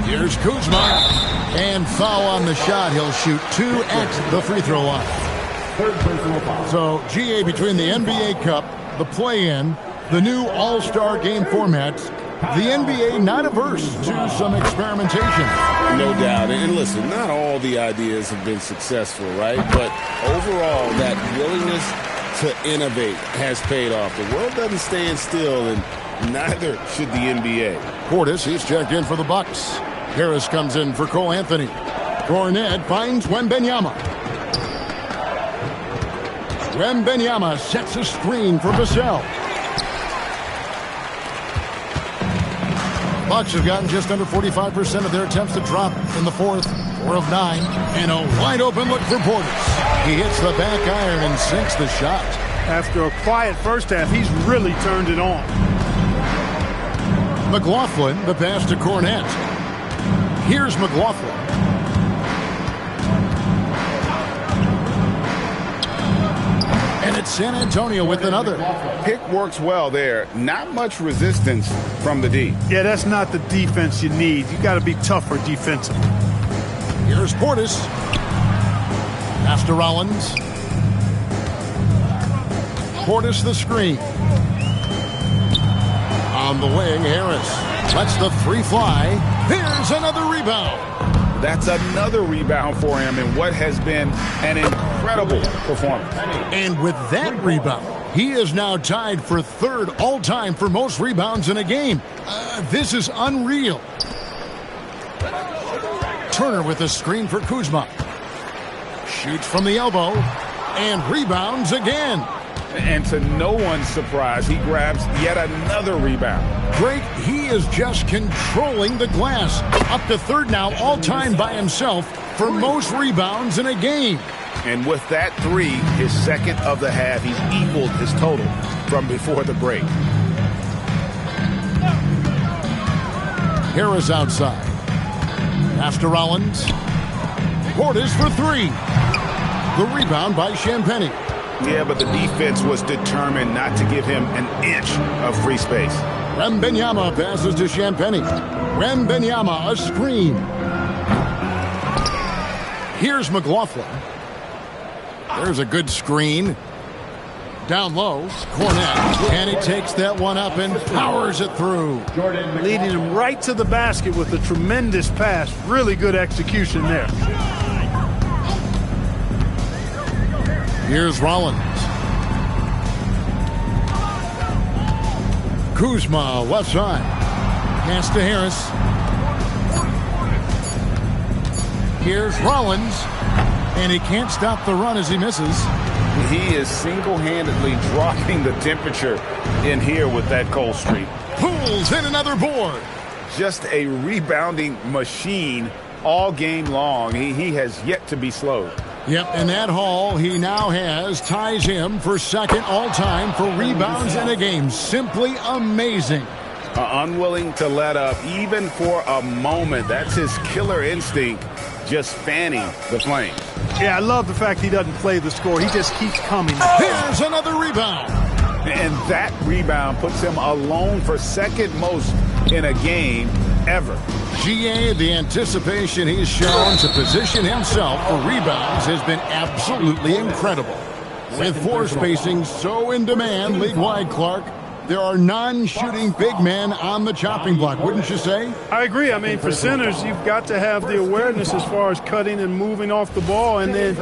[SPEAKER 9] Here's Kuzma. And foul on the shot. He'll shoot 2 at the free throw line. So, GA, between the NBA Cup, the play-in, the new All-Star game formats, the NBA not averse to some experimentation.
[SPEAKER 10] No doubt. And listen, not all the ideas have been successful, right? But overall, that willingness to innovate has paid off. The world doesn't stand still, and neither should the NBA.
[SPEAKER 9] Portis, he's checked in for the Bucks. Harris comes in for Cole Anthony. Cornet finds Wembanyama. Wembanyama sets a screen for Vassell. Bucks have gotten just under 45% of their attempts to drop in the 4th. 4 of 9. And a wide open look for Portis. He hits the back iron and sinks the shot.
[SPEAKER 11] after a quiet first half, he's really turned it on.
[SPEAKER 9] McLaughlin, the pass to Cornette. Here's McLaughlin. And it's San Antonio with another.
[SPEAKER 12] Pick works well there. Not much resistance from the D.
[SPEAKER 11] Yeah, that's not the defense you need. You got to be tougher defensively.
[SPEAKER 9] Here's Portis. Pass to Rollins. Portis the screen. On the wing, Harris lets the three fly. Here's another rebound.
[SPEAKER 12] That's another rebound for him in what has been an incredible performance.
[SPEAKER 9] And with that rebound, he is now tied for third all-time for most rebounds in a game. This is unreal. Turner with a screen for Kuzma. Shoots from the elbow and rebounds again.
[SPEAKER 12] And to no one's surprise, he grabs yet another rebound.
[SPEAKER 9] Greg, he is just controlling the glass. Up to third now, all-time by himself for most rebounds in a game.
[SPEAKER 12] And with that three, his second of the half, he's equaled his total from before the break.
[SPEAKER 9] Harris outside. Pass to Rollins. Portis for three. The rebound by Champagnie.
[SPEAKER 12] Yeah, but the defense was determined not to give him an inch of free space.
[SPEAKER 9] Wembanyama passes to Champagnie. Wembanyama, a screen. Here's McLaughlin. There's a good screen. Down low, Cornette. And he takes that one up and powers it through.
[SPEAKER 11] Leading him right to the basket with a tremendous pass. Really good execution there.
[SPEAKER 9] Here's Rollins. Kuzma, left side. Pass to Harris. Here's Rollins. And he can't stop the run as he misses.
[SPEAKER 12] He is single-handedly dropping the temperature in here with that cold streak.
[SPEAKER 9] Pulls in another board.
[SPEAKER 12] Just a rebounding machine all game long. He has yet to be slowed.
[SPEAKER 9] Yep, and that haul he now has ties him for second all-time for rebounds in a game. Simply amazing.
[SPEAKER 12] Unwilling to let up even for a moment. That's his killer instinct, just fanning the flames.
[SPEAKER 11] Yeah, I love the fact he doesn't play the score. He just keeps coming.
[SPEAKER 9] Here's another rebound.
[SPEAKER 12] And that rebound puts him alone for second most in a game ever.
[SPEAKER 9] GA, the anticipation he's shown to position himself for rebounds has been absolutely incredible. With floor spacing so in demand league-wide, Clark, there are non-shooting big men on the chopping block, wouldn't you say?
[SPEAKER 11] I agree. I mean, for centers, you've got to have the awareness as far as cutting and moving off the ball and then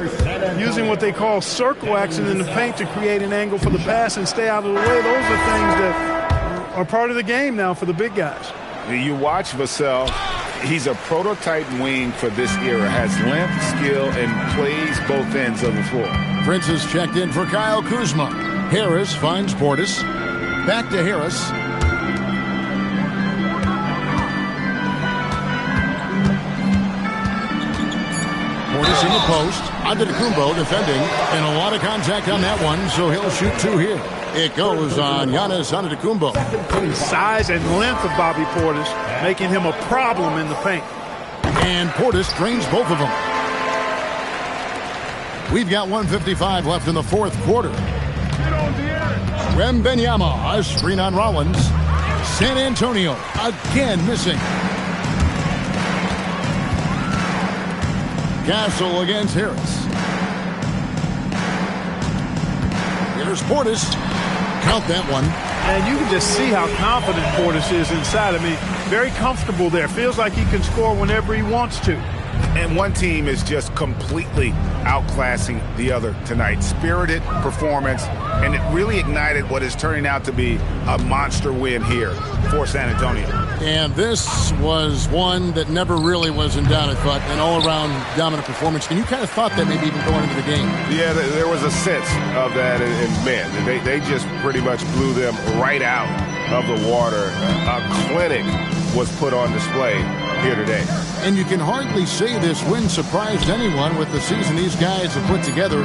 [SPEAKER 11] using what they call circle action in the paint to create an angle for the pass and stay out of the way. Those are things that are part of the game now for the big guys.
[SPEAKER 12] You watch Vassell. He's a prototype wing for this era. Has length, skill, and plays both ends of the floor.
[SPEAKER 9] Prince is checked in for Kyle Kuzma. Harris finds Portis. Back to Harris. Portis in the post. Antetokounmpo defending. And a lot of contact on that one, so he'll shoot two here. It goes on Giannis Antetokounmpo.
[SPEAKER 11] Size and length of Bobby Portis making him a problem in the paint.
[SPEAKER 9] And Portis drains both of them. We've got 1:55 left in the fourth quarter. Wembanyama, a screen on Rollins. San Antonio again missing. Castle against Harris. Here's Portis. Count that one.
[SPEAKER 11] And you can just see how confident Portis is inside. I mean, very comfortable there. Feels like he can score whenever he wants to.
[SPEAKER 12] And one team is just completely outclassing the other tonight. Spirited performance, and it really ignited what is turning out to be a monster win here for San Antonio.
[SPEAKER 9] And this was one that never really was in doubt, I thought, an all-around dominant performance. And you kind of thought that maybe even going into the game.
[SPEAKER 12] Yeah, there was a sense of that, and man, they just pretty much blew them right out of the water. A clinic was put on display here today.
[SPEAKER 9] And you can hardly say this win surprised anyone with the season these guys have put together.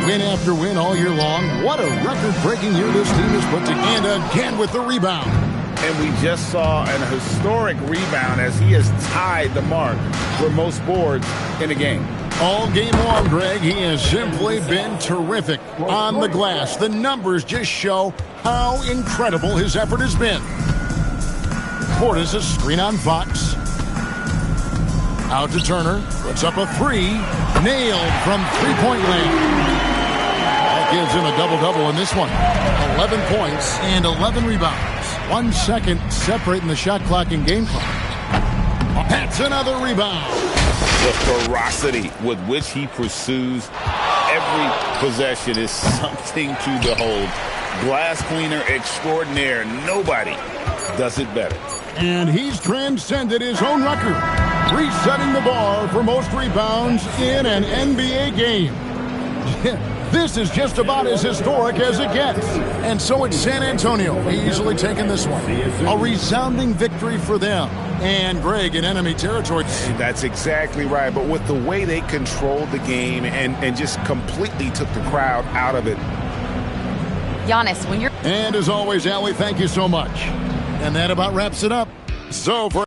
[SPEAKER 9] Win after win all year long. What a record-breaking year this team has put together. And again with the rebound.
[SPEAKER 12] And we just saw an historic rebound as he has tied the mark for most boards in a game.
[SPEAKER 9] All game long, Greg, he has simply been terrific on the glass. The numbers just show how incredible his effort has been. Portis, a screen on Fox. Out to Turner. Puts up a three. Nailed from three-point land. That gives him a double-double in this one. 11 points and 11 rebounds. 1 second separating the shot clock and game clock. That's another rebound.
[SPEAKER 10] The ferocity with which he pursues every possession is something to behold. Glass cleaner extraordinaire. Nobody does it better.
[SPEAKER 9] And he's transcended his own record, resetting the bar for most rebounds in an NBA game. This is just about as historic as it gets. And so it's San Antonio easily taking this one. A resounding victory for them. And Greg in enemy territory.
[SPEAKER 12] That's exactly right. But with the way they controlled the game and just completely took the crowd out of it.
[SPEAKER 5] Giannis, when you're...
[SPEAKER 9] And as always, Allie, thank you so much. And that about wraps it up. So for